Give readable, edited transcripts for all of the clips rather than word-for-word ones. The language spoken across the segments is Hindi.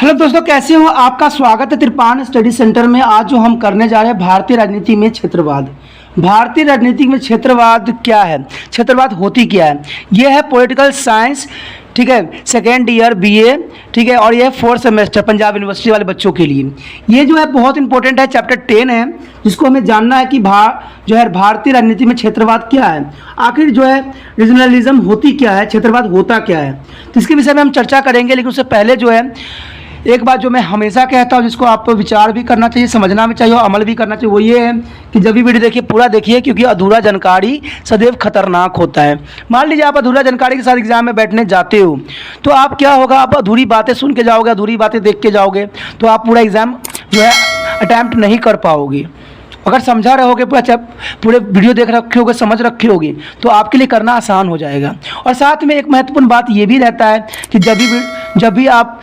हेलो दोस्तों, कैसे हो? आपका स्वागत है त्रिपान स्टडी सेंटर में। आज जो हम करने जा रहे हैं भारतीय राजनीति में क्षेत्रवाद। भारतीय राजनीति में क्षेत्रवाद क्या है, क्षेत्रवाद होती क्या है। यह है पॉलिटिकल साइंस, ठीक है, सेकेंड ईयर बीए, ठीक है, और यह 4th सेमेस्टर पंजाब यूनिवर्सिटी वाले बच्चों के लिए। ये जो है बहुत इंपॉर्टेंट है, चैप्टर 10 है, जिसको हमें जानना है कि जो है भारतीय राजनीति में क्षेत्रवाद क्या है, आखिर जो है रीजनलिज्म होती क्या है, क्षेत्रवाद होता क्या है। तो इसके विषय में हम चर्चा करेंगे। लेकिन उससे पहले जो है एक बात जो मैं हमेशा कहता हूँ, जिसको आपको विचार भी करना चाहिए, समझना भी चाहिए और अमल भी करना चाहिए, वो ये है कि जब भी वीडियो देखिए पूरा देखिए, क्योंकि अधूरा जानकारी सदैव खतरनाक होता है। मान लीजिए आप अधूरा जानकारी के साथ एग्जाम में बैठने जाते हो तो आप क्या होगा, आप अधूरी बातें सुन के जाओगे, अधूरी बातें देख के जाओगे, तो आप पूरा एग्ज़ाम जो है अटैम्प्ट नहीं कर पाओगे। अगर समझा रहोगे, पूरे वीडियो देख रखे होगे, समझ रखे होगे, तो आपके लिए करना आसान हो जाएगा। और साथ में एक महत्वपूर्ण बात ये भी रहता है कि जब भी आप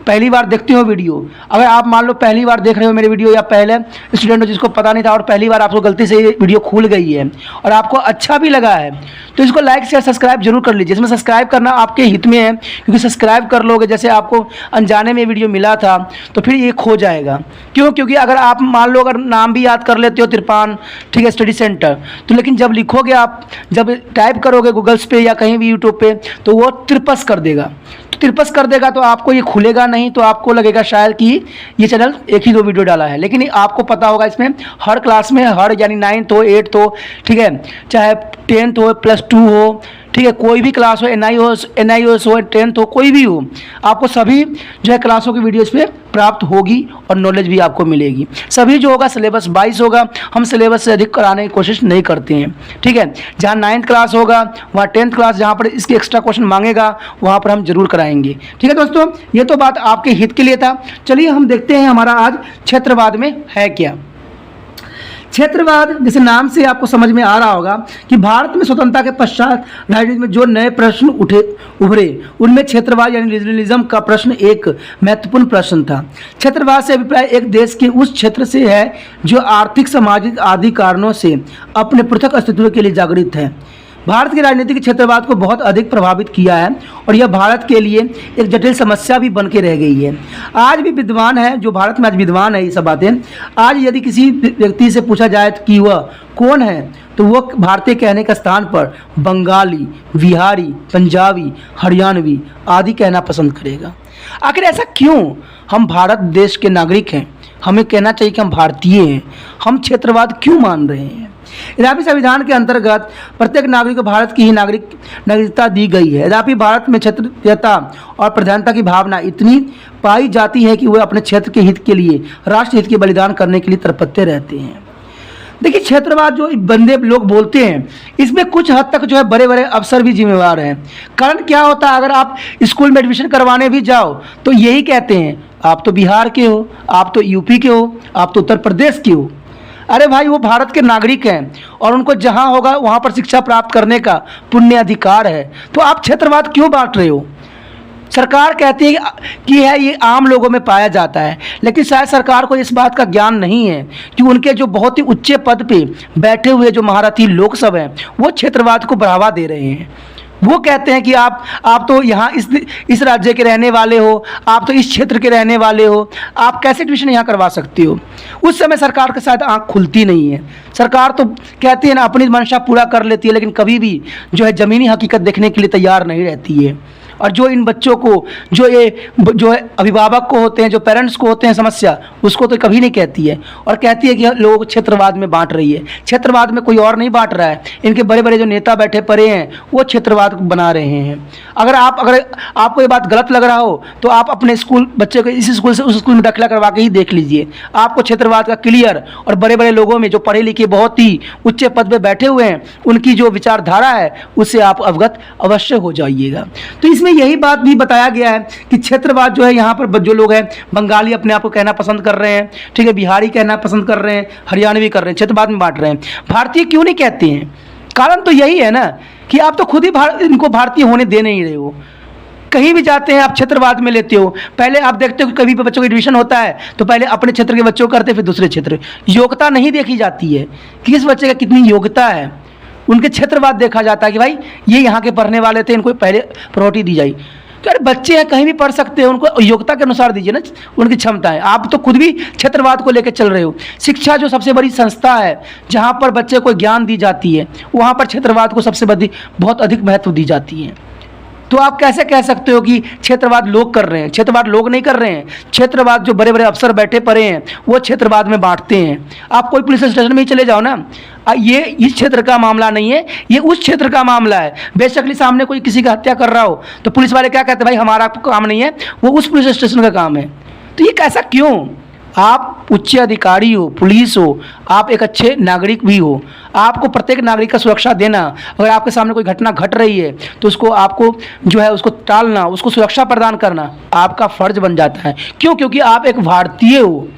पहली बार देखते हो वीडियो, अगर आप मान लो पहली बार देख रहे हो मेरे वीडियो, या पहले स्टूडेंट हो जिसको पता नहीं था और पहली बार आपको गलती से ये वीडियो खुल गई है और आपको अच्छा भी लगा है, तो इसको लाइक शेयर सब्सक्राइब जरूर कर लीजिए। इसमें सब्सक्राइब करना आपके हित में है, क्योंकि सब्सक्राइब कर लोगे, जैसे आपको अनजाने में वीडियो मिला था तो फिर ये खो जाएगा। क्यों? क्योंकि अगर आप मान लो अगर नाम भी याद कर लेते हो त्रिपान, ठीक है, स्टडी सेंटर, तो लेकिन जब लिखोगे, आप जब टाइप करोगे गूगल्स पे या कहीं भी यूट्यूब पे, तो वो त्रिपस कर देगा। त्रिपस कर देगा तो आपको ये खुलेगा नहीं, तो आपको लगेगा शायद कि ये चैनल एक ही दो वीडियो डाला है। लेकिन आपको पता होगा इसमें हर क्लास में, हर यानी 9th हो, 8th हो, ठीक है, चाहे 10th हो, +2 हो, ठीक है, कोई भी क्लास हो, NIOS हो, 10th हो, कोई भी हो, आपको सभी जो है क्लासों की वीडियो इस पर प्राप्त होगी और नॉलेज भी आपको मिलेगी। सभी जो होगा सिलेबस 22 होगा, हम सिलेबस से अधिक कराने की कोशिश नहीं करते हैं, ठीक है। जहाँ 9th क्लास होगा, वहाँ 10th क्लास, जहाँ पर इसके एक्स्ट्रा क्वेश्चन मांगेगा, वहाँ पर हम जरूर कराएंगे, ठीक है दोस्तों। ये तो बात आपके हित के लिए था। चलिए हम देखते हैं हमारा आज क्षेत्रवाद में है क्या। क्षेत्रवाद, जैसे नाम से आपको समझ में आ रहा होगा कि भारत में स्वतंत्रता के पश्चात राजनीति में जो नए प्रश्न उभरे, उनमें क्षेत्रवाद यानी रीजनलिज्म का प्रश्न एक महत्वपूर्ण प्रश्न था। क्षेत्रवाद से अभिप्राय एक देश के उस क्षेत्र से है जो आर्थिक, सामाजिक आदि कारणों से अपने पृथक अस्तित्व के लिए जागृत है। भारत की राजनीति के क्षेत्रवाद को बहुत अधिक प्रभावित किया है और यह भारत के लिए एक जटिल समस्या भी बन के रह गई है। आज भी विद्वान है, जो भारत में आज विद्वान है, ये सब बातें आज यदि किसी व्यक्ति से पूछा जाए कि वह कौन है, तो वह भारतीय कहने का स्थान पर बंगाली, बिहारी, पंजाबी, हरियाणवी आदि कहना पसंद करेगा। आखिर ऐसा क्यों? हम भारत देश के नागरिक हैं, हमें कहना चाहिए कि हम भारतीय हैं। हम क्षेत्रवाद क्यों मान रहे हैं? यद्यपि संविधान के अंतर्गत प्रत्येक नागरिक को भारत की ही नागरिकता दी गई है, यद्यपि भारत में क्षेत्रीयता और प्रधानता की भावना इतनी पाई जाती है कि वे अपने क्षेत्र के हित के लिए, राष्ट्र हित के बलिदान करने के लिए तत्परते रहते हैं। देखिए, क्षेत्रवाद जो बंदे लोग बोलते हैं, इसमें कुछ हद तक जो है बड़े बड़े अफसर भी जिम्मेवार हैं। कारण क्या होता है, अगर आप स्कूल में एडमिशन करवाने भी जाओ तो यही कहते हैं, आप तो बिहार के हो, आप तो यूपी के हो, आप तो उत्तर प्रदेश के हो। अरे भाई, वो भारत के नागरिक हैं और उनको जहाँ होगा वहाँ पर शिक्षा प्राप्त करने का पुण्य अधिकार है। तो आप क्षेत्रवाद क्यों बांट रहे हो? सरकार कहती है कि है ये आम लोगों में पाया जाता है, लेकिन शायद सरकार को इस बात का ज्ञान नहीं है कि उनके जो बहुत ही उच्च पद पे बैठे हुए जो महारथी लोग सब हैं, वो क्षेत्रवाद को बढ़ावा दे रहे हैं। वो कहते हैं कि आप तो यहाँ इस राज्य के रहने वाले हो, आप तो इस क्षेत्र के रहने वाले हो, आप कैसे एडमिशन यहाँ करवा सकते हो। उस समय सरकार के साथ आँख खुलती नहीं है। सरकार तो कहती है ना, अपनी मंशा पूरा कर लेती है, लेकिन कभी भी जो है ज़मीनी हकीकत देखने के लिए तैयार नहीं रहती है। और जो इन बच्चों को, जो है अभिभावक को होते हैं, जो पेरेंट्स को होते हैं समस्या, उसको तो कभी नहीं कहती है, और कहती है कि लोग क्षेत्रवाद में बांट रही है। क्षेत्रवाद में कोई और नहीं बांट रहा है, इनके बड़े बड़े जो नेता बैठे पड़े हैं वो क्षेत्रवाद बना रहे हैं। अगर आपको ये बात गलत लग रहा हो तो आप अपने बच्चे को इस स्कूल से उस स्कूल में दाखिला करवा के ही देख लीजिए। आपको क्षेत्रवाद का क्लियर, और बड़े बड़े लोगों में जो पढ़े लिखे बहुत ही उच्च पद पर बैठे हुए हैं, उनकी जो विचारधारा है उससे आप अवगत अवश्य हो जाइएगा। तो इसमें यही बात भी बताया गया है कि क्षेत्रवाद जो है, यहाँ पर जो लोग हैं, बंगाली अपने आप को कहना पसंद कर रहे हैं, ठीक है, बिहारी कहना पसंद कर रहे हैं, हरियाणवी कर रहे हैं, क्षेत्रवाद में बांट रहे हैं। भारतीय क्यों नहीं कहते हैं? कारण तो यही है ना कि आप तो खुद ही इनको भारतीय होने दे नहीं रहे हो। कहीं भी जाते हैं आप क्षेत्रवाद में लेते हो। पहले आप देखते हो कि कभी भी बच्चों का एडमिशन होता है तो पहले अपने क्षेत्र के बच्चों को करते, फिर दूसरे क्षेत्र। योग्यता नहीं देखी जाती है कि इस बच्चे का कितनी योग्यता है, उनके क्षेत्रवाद देखा जाता है कि भाई ये यहाँ के पढ़ने वाले थे, इनको पहले प्रायोरिटी दी जाए। तो अरे बच्चे हैं, कहीं भी पढ़ सकते हैं, उनको योग्यता के अनुसार दीजिए ना उनकी क्षमताएं। आप तो खुद भी क्षेत्रवाद को लेकर चल रहे हो। शिक्षा जो सबसे बड़ी संस्था है जहाँ पर बच्चे को ज्ञान दी जाती है, वहाँ पर क्षेत्रवाद को सबसे बहुत अधिक महत्व दी जाती है। तो आप कैसे कह सकते हो कि क्षेत्रवाद लोग कर रहे हैं? क्षेत्रवाद लोग नहीं कर रहे हैं। क्षेत्रवाद जो बड़े बड़े अफसर बैठे पड़े हैं वो क्षेत्रवाद में बांटते हैं। आप कोई पुलिस स्टेशन में ही चले जाओ ना, ये इस क्षेत्र का मामला नहीं है, ये उस क्षेत्र का मामला है। बेशक सामने कोई किसी का हत्या कर रहा हो तो पुलिस वाले क्या कहते हैं, भाई हमारा काम नहीं है, वो उस पुलिस स्टेशन का काम है। तो ये कैसा क्यों? आप उच्च अधिकारी हो, पुलिस हो, आप एक अच्छे नागरिक भी हो। आपको प्रत्येक नागरिक का सुरक्षा देना, अगर आपके सामने कोई घटना घट रही है तो उसको आपको जो है उसको टालना, उसको सुरक्षा प्रदान करना आपका फर्ज बन जाता है। क्यों? क्योंकि आप एक भारतीय हो।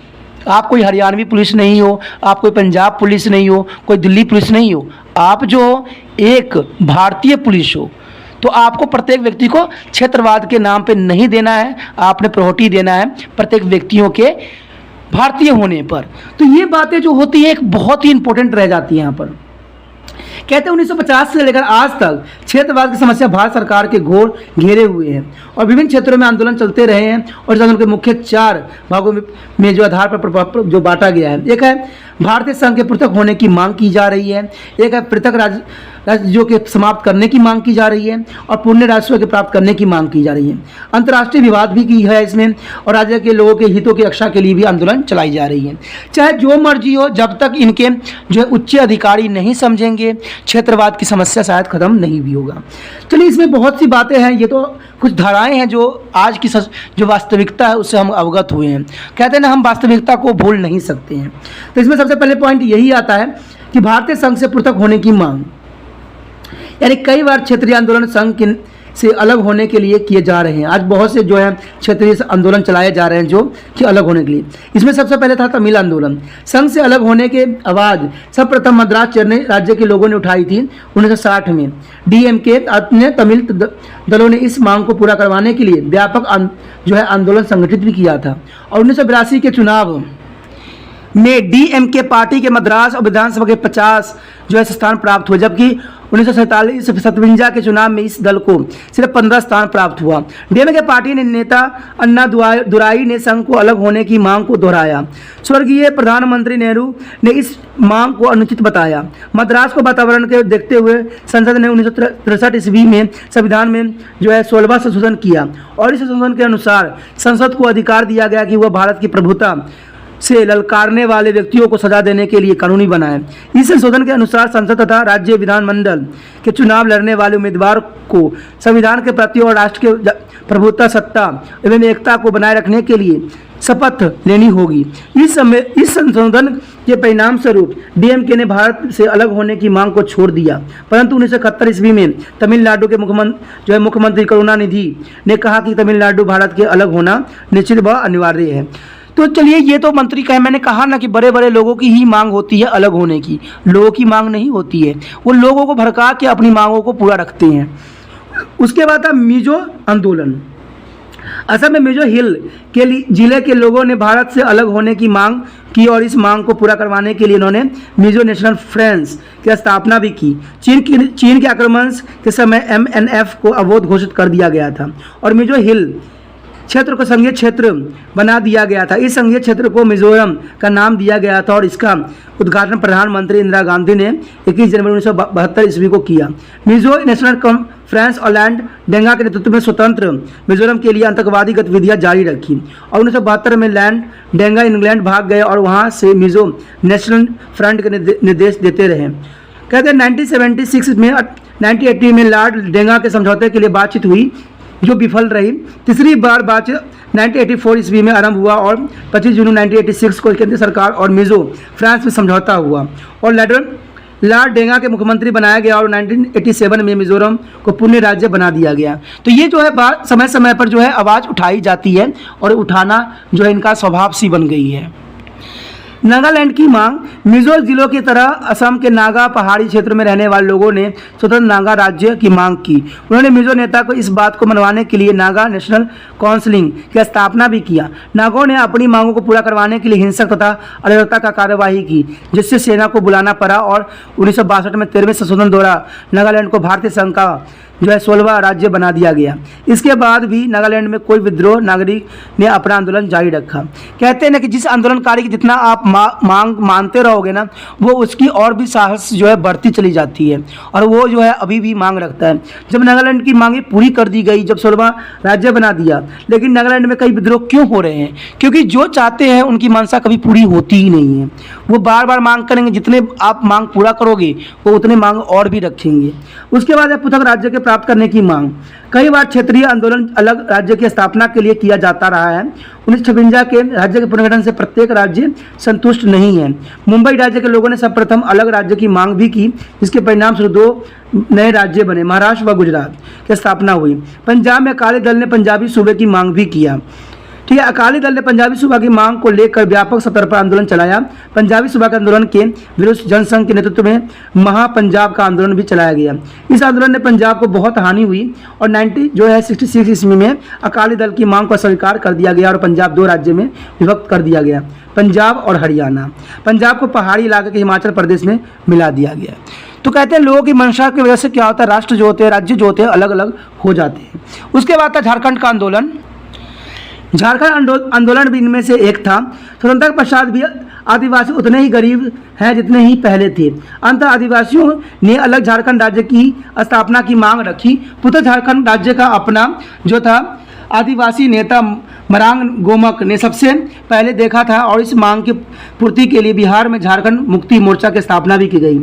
आप कोई हरियाणवी पुलिस नहीं हो, आप कोई पंजाब पुलिस नहीं हो, कोई दिल्ली पुलिस नहीं हो, आप जो एक भारतीय पुलिस हो। तो आपको प्रत्येक व्यक्ति को क्षेत्रवाद के नाम पे नहीं देना है, आपने प्रायोरिटी देना है प्रत्येक व्यक्तियों के भारतीय होने पर। तो ये बातें जो होती है एक बहुत ही इंपॉर्टेंट रह जाती है यहाँ पर। कहते हैं 1950 से लेकर आज तक क्षेत्रवाद की समस्या भारत सरकार के घोर घेरे हुए हैं और विभिन्न क्षेत्रों में आंदोलन चलते रहे हैं। और इस आंदोलन के मुख्य 4 भागों में जो आधार पर जो बांटा गया है, एक है भारतीय संघ के पृथक होने की मांग की जा रही है, एक है पृथक राज्यों के समाप्त करने की मांग की जा रही है और पूर्ण राजस्व के प्राप्त करने की मांग की जा रही है। अंतर्राष्ट्रीय विवाद भी की है इसमें और राज्य के लोगों के हितों की रक्षा के लिए भी आंदोलन चलाई जा रही है। चाहे जो मर्जी हो, जब तक इनके जो है उच्च अधिकारी नहीं समझेंगे क्षेत्रवाद की समस्या शायद खत्म नहीं भी होगा। चलिए, इसमें बहुत सी बातें हैं, ये तो कुछ धाराएं हैं जो आज की जो वास्तविकता है उससे हम अवगत हुए हैं। कहते हैं ना, हम वास्तविकता को भूल नहीं सकते हैं। तो इसमें सबसे पहले पॉइंट यही आता है कि भारतीय संघ से पृथक होने की मांग, यानी कई बार क्षेत्रीय आंदोलन संघ से अलग होने के लिए किए जा रहे हैं। आज बहुत से जो है क्षेत्रीय आंदोलन चलाए जा रहे हैं जो कि अलग होने के लिए। इसमें सबसे पहले था तमिल आंदोलन। संघ से अलग होने के आवाज़ सर्वप्रथम मद्रास चेन्नई राज्य के लोगों ने उठाई थी 1960 में। डीएमके अन्य तमिल दलों ने इस मांग को पूरा करवाने के लिए व्यापक जो है आंदोलन संगठित भी किया था। और 1982 के चुनाव में डीएमके पार्टी के मद्रास और विधानसभा के 50 जो है स्थान प्राप्त हुए, जबकि 1947 के चुनाव में इस दल को सिर्फ 15 स्थान प्राप्त हुआ। डीएमके पार्टी ने नेता अन्ना दुराई ने संघ को अलग होने की मांग को दोहराया। स्वर्गीय प्रधानमंत्री नेहरू ने इस मांग को अनुचित बताया। मद्रास को वातावरण के देखते हुए संसद ने 1963 ईस्वी में संविधान में जो है 16वां संशोधन किया और इस संशोधन के अनुसार संसद को अधिकार दिया गया कि वह भारत की प्रभुता से ललकारने वाले व्यक्तियों को सजा देने के लिए कानूनी बनाए। इस संशोधन के अनुसार संसद तथा राज्य विधानमंडल के चुनाव लड़ने वाले उम्मीदवार को संविधान के प्रति और राष्ट्र के प्रभुता, सत्ता एवं एकता को बनाए रखने के लिए शपथ लेनी होगी। इस संशोधन के परिणाम स्वरूप डीएमके ने भारत से अलग होने की मांग को छोड़ दिया, परंतु 1971 ईस्वी में तमिलनाडु के मुख्यमंत्री करुणानिधि ने कहा कि तमिलनाडु भारत के अलग होना निश्चित व अनिवार्य है। तो चलिए, ये तो मंत्री कहे, मैंने कहा ना कि बड़े बड़े लोगों की ही मांग होती है अलग होने की, लोगों की मांग नहीं होती है। वो लोगों को भड़का के अपनी मांगों को पूरा रखते हैं। उसके बाद था मिजो आंदोलन। असम में मिजो हिल के जिले के लोगों ने भारत से अलग होने की मांग की और इस मांग को पूरा करवाने के लिए उन्होंने मिजो नेशनल फ्रंट की स्थापना भी की। चीन के आक्रमण के समय MNF को अवरोध घोषित कर दिया गया था और मिजो हिल क्षेत्र को संघीय क्षेत्र बना दिया गया था। इस संघीय क्षेत्र को मिजोरम का नाम दिया गया था और इसका उद्घाटन प्रधानमंत्री इंदिरा गांधी ने 21 जनवरी 1972 ईस्वी को किया। मिजो नेशनल कॉन्फ्रेंस और लैंड डेंगा के नेतृत्व में स्वतंत्र मिजोरम के लिए आतंकवादी गतिविधियां जारी रखी और 1972 में लैंड डेंगा इंग्लैंड भाग गए और वहां से मिजो नेशनल फ्रंट के निर्देश देते रहे। कहते हैं 1976 में 1980 में लॉर्ड डेंगा के समझौते के लिए बातचीत हुई जो विफल रही। तीसरी बार बातचीत 1984 ईस्वी में आरंभ हुआ और 25 जून 1986 को केंद्र सरकार और मिजो फ्रांस में समझौता हुआ और लॉर्ड डेंगा के मुख्यमंत्री बनाया गया और 1987 में मिजोरम को पूर्ण राज्य बना दिया गया। तो ये जो है बात समय समय पर जो है आवाज़ उठाई जाती है और उठाना जो है इनका स्वभाव सी बन गई है। नागालैंड की मांग। मिजो जिलों की तरह असम के नागा पहाड़ी क्षेत्र में रहने वाले लोगों ने स्वतंत्र नागा राज्य की मांग की। उन्होंने मिजो नेता को इस बात को मनवाने के लिए नागा नेशनल काउंसिल की स्थापना भी किया। नागों ने अपनी मांगों को पूरा करवाने के लिए हिंसक तथा अराजकता का कार्यवाही की, जिससे सेना को बुलाना पड़ा और 1962 में 13वें संशोधन द्वारा नागालैंड को भारतीय संघ का जो है 16वां राज्य बना दिया गया। इसके बाद भी नागालैंड में कोई विद्रोह नागरिक ने अपना आंदोलन जारी रखा। कहते हैं ना कि जिस आंदोलनकारी की जितना आप मांग मानते रहोगे ना, वो उसकी और भी साहस जो है बढ़ती चली जाती है, और वो जो है अभी भी मांग रखता है। जब नागालैंड की मांगें पूरी कर दी गई, जब 16वां राज्य बना दिया, लेकिन नागालैंड में कई विद्रोह क्यों हो रहे हैं? क्योंकि जो चाहते हैं उनकी मंशा कभी पूरी होती ही नहीं है। वो बार बार मांग करेंगे, जितने आप मांग पूरा करोगे वो उतने मांग और भी रखेंगे। उसके बाद है पृथक राज्य के प्राप्त करने की मांग। कई बार क्षेत्रीय आंदोलन अलग राज्य की स्थापना के लिए किया जाता रहा है। 1956 के राज्य के पुनर्गठन से प्रत्येक राज्य संतुष्ट नहीं है। मुंबई राज्य के लोगों ने सर्वप्रथम अलग राज्य की मांग भी की, जिसके परिणाम स्वरूप 2 नए राज्य बने, महाराष्ट्र व गुजरात की स्थापना हुई। पंजाब में अकाली दल ने पंजाबी सूबे की मांग भी किया। ठीक है, अकाली दल ने पंजाबी सूबा की मांग को लेकर व्यापक सतह पर आंदोलन चलाया। पंजाबी सूबा के आंदोलन के विरुद्ध जनसंघ के नेतृत्व में महापंजाब का आंदोलन भी चलाया गया। इस आंदोलन ने पंजाब को बहुत हानि हुई और 66 ईस्वी में अकाली दल की मांग को अस्वीकार कर दिया गया और पंजाब 2 राज्य में विभक्त कर दिया गया, पंजाब और हरियाणा। पंजाब को पहाड़ी इलाके के हिमाचल प्रदेश में मिला दिया गया। तो कहते हैं लोगों की मंशा की वजह से क्या होता है, राष्ट्र जो होते हैं, राज्य जो होते हैं, अलग अलग हो जाते हैं। उसके बाद था झारखंड का आंदोलन। झारखंड आंदोलन भी इनमें से एक था। स्वतंत्रता के पश्चात भी आदिवासी उतने ही गरीब हैं जितने ही पहले थे। अंत आदिवासियों ने अलग झारखंड राज्य की स्थापना की मांग रखी। पुत्र झारखंड राज्य का अपना जो था आदिवासी नेता मरांग गोमक ने सबसे पहले देखा था और इस मांग की पूर्ति के लिए बिहार में झारखंड मुक्ति मोर्चा की स्थापना भी की गई।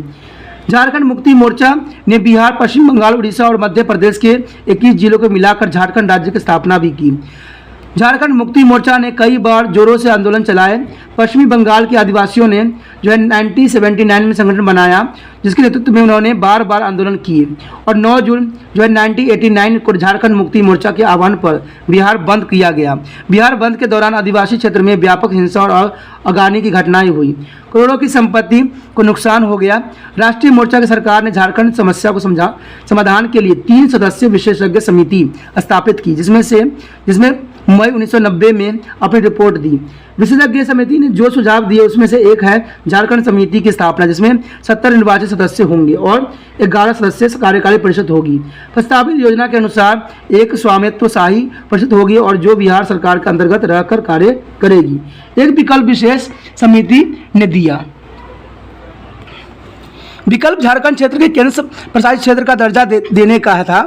झारखंड मुक्ति मोर्चा ने बिहार, पश्चिम बंगाल, उड़ीसा और मध्य प्रदेश के 21 जिलों को मिलाकर झारखंड राज्य की स्थापना भी की। झारखंड मुक्ति मोर्चा ने कई बार जोरों से आंदोलन चलाए। पश्चिमी बंगाल के आदिवासियों ने जो है 1979 में संगठन बनाया, जिसके नेतृत्व में उन्होंने बार बार आंदोलन किए और 9 जून जो है 1989 को झारखंड मुक्ति मोर्चा के आह्वान पर बिहार बंद किया गया। बिहार बंद के दौरान आदिवासी क्षेत्र में व्यापक हिंसा और अगानी की घटनाएं हुई। करोड़ों की संपत्ति को नुकसान हो गया। राष्ट्रीय मोर्चा की सरकार ने झारखंड समस्या को समाधान के लिए 3 सदस्यीय विशेषज्ञ समिति स्थापित की, जिसमें मई 1990 में अपनी रिपोर्ट दी। विशेषज्ञ समिति ने जो सुझाव दिए उसमें से एक है झारखंड समिति की स्थापना, जिसमें 70 निर्वाचित सदस्य होंगे और 11 सदस्य कार्यकारी परिषद होगी। प्रस्तावित योजना के अनुसार एक स्वामित्वशाही परिषद होगी और जो बिहार सरकार के अंतर्गत रहकर कार्य करेगी। एक विकल्प विशेष समिति ने दिया। विकल्प झारखंड क्षेत्र के केंद्र प्रशासित क्षेत्र का दर्जा देने का था।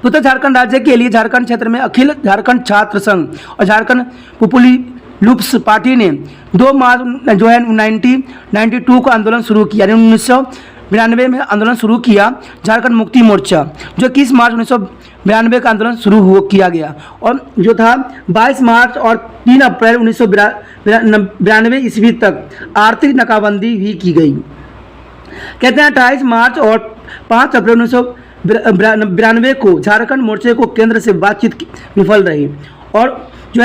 उत्तर झारखंड राज्य के लिए झारखंड क्षेत्र में अखिल झारखंड छात्र संघ और झारखंड पीपुल्स पार्टी ने 2 मार्च जो है 1992 को आंदोलन शुरू किया। 1992 में आंदोलन शुरू किया झारखंड मुक्ति मोर्चा, जो 21 मार्च 1992 का आंदोलन शुरू किया गया और जो था 22 मार्च और 3 अप्रैल 1992 ईस्वी तक आर्थिक नाकाबंदी भी की गई। कहते हैं 28 मार्च और 5 अप्रैल 1992 को झारखंड मोर्चे को केंद्र से बातचीत विफल रही और जो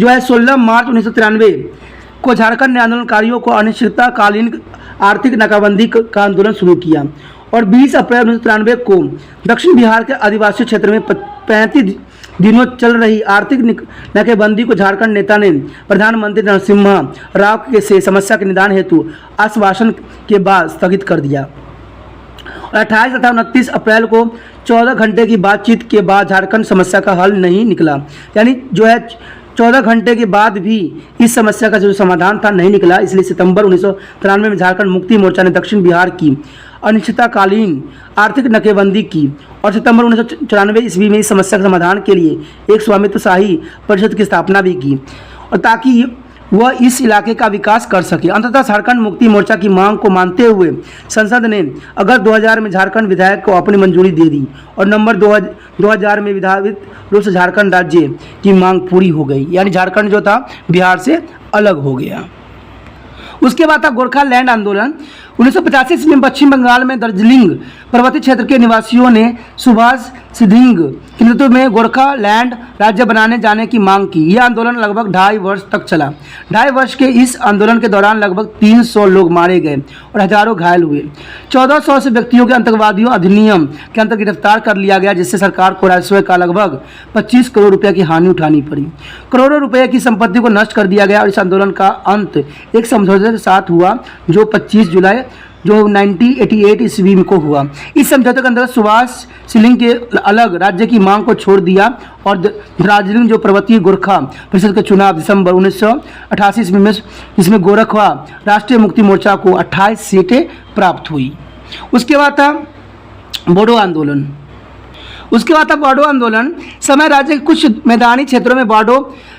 है 16 मार्च 1993 को झारखंड ने आंदोलनकारियों को अनिश्चितकालीन आर्थिक नाकाबंदी का आंदोलन शुरू किया और 20 अप्रैल 1993 को दक्षिण बिहार के आदिवासी क्षेत्र में 35 दिनों चल रही आर्थिक नाकेबंदी को झारखंड नेता ने प्रधानमंत्री नरसिम्हा राव से समस्या के निदान हेतु आश्वासन के बाद स्थगित कर दिया। 28 तथा 29 अप्रैल को 14 घंटे की बातचीत के बाद झारखंड समस्या का हल नहीं निकला। यानी जो है 14 घंटे के बाद भी इस समस्या का जो समाधान था नहीं निकला। इसलिए सितंबर 1993 में झारखंड मुक्ति मोर्चा ने दक्षिण बिहार की अनिश्चितकालीन आर्थिक नाकेबंदी की और सितंबर 1994 ईस्वी में इस समस्या के समाधान के लिए एक स्वामित्वशाही परिषद की स्थापना भी की और ताकि वह इस इलाके का विकास कर सके। अंततः झारखंड मुक्ति मोर्चा की मांग को मानते हुए संसद ने अगस्त 2000 में झारखंड विधायक को अपनी मंजूरी दे दी और नवंबर 2000 में विधायित रूप से झारखंड राज्य की मांग पूरी हो गई। यानी झारखंड जो था बिहार से अलग हो गया। उसके बाद था गोरखालैंड आंदोलन। 1985 में पश्चिम बंगाल में दार्जिलिंग पर्वतीय क्षेत्र के निवासियों ने सुभाष सिंधिंग के नेतृत्व में गोरखालैंड राज्य बनाने जाने की मांग की। यह आंदोलन लगभग 2.5 वर्ष तक चला। 2.5 वर्ष के इस आंदोलन के दौरान लगभग 300 लोग मारे गए और हजारों घायल हुए। 1400 से व्यक्तियों के आतंकवादियों अधिनियम के अंतर्गत गिरफ्तार कर लिया गया, जिससे सरकार को राजस्व का लगभग 25 करोड़ रुपये की हानि उठानी पड़ी। करोड़ों रुपये की संपत्ति को नष्ट कर दिया गया और इस आंदोलन का अंत एक समझौते के साथ हुआ जो 25 जुलाई जो 1988 ईस्वी को हुआ। इस समझौते के अंतर्गत सुभाष शिलिंग के अलग राज्य की मांग को छोड़ दिया और दार्जिलिंग जो पर्वतीय गोरखा परिषद के चुनाव दिसंबर 1988 ईस्वी में इसमें गोरखा राष्ट्रीय मुक्ति मोर्चा को 28 सीटें प्राप्त हुई। उसके बाद था बोडो आंदोलन। बोडो आंदोलन समय राज्य के कुछ मैदानी क्षेत्रों में बोडो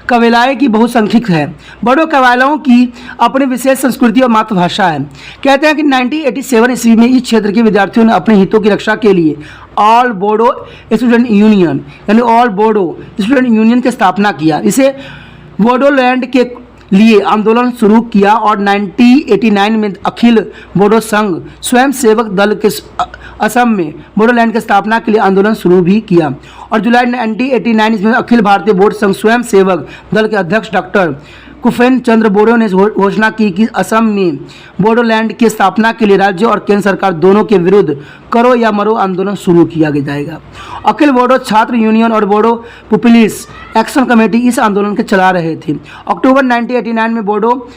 कबीलाएं की बहुसंख्यक है। बोडो कबीलाओं की अपनी विशेष संस्कृति और मातृभाषा है। कहते हैं कि 1987 ईस्वी में इस क्षेत्र के विद्यार्थियों ने अपने हितों की रक्षा के लिए ऑल बोडो स्टूडेंट यूनियन यानी ऑल बोडो स्टूडेंट यूनियन की स्थापना किया। इसे बोडोलैंड के लिए आंदोलन शुरू किया और 1989 में अखिल बोडो संघ स्वयं सेवक दल के असम में बोडोलैंड की स्थापना के लिए आंदोलन शुरू भी किया और जुलाई 1989 में अखिल भारतीय बोडो संघ स्वयं सेवक दल के अध्यक्ष डॉक्टर कुफेन चंद्र बोडो ने घोषणा की कि असम में बोडोलैंड की स्थापना के लिए राज्य और केंद्र सरकार दोनों के विरुद्ध करो या मरो आंदोलन शुरू किया जाएगा। अखिल बोडो छात्र यूनियन और बोडो पीपल्स एक्शन कमेटी इस आंदोलन के चला रहे थे। अक्टूबर 1989 में बोडो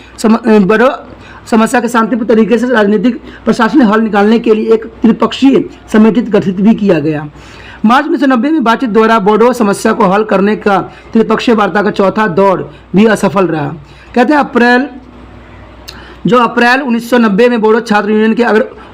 समस्या के शांतिपूर्ण तरीके से राजनीतिक प्रशासनिक हल निकालने के लिए एक त्रिपक्षीय समिति गठित भी किया गया। मार्च 1990 में बातचीत द्वारा बोडो समस्या को हल करने का त्रिपक्षीय वार्ता का चौथा दौर भी असफल रहा। कहते हैं अप्रैल 1990 में बोडो छात्र यूनियन के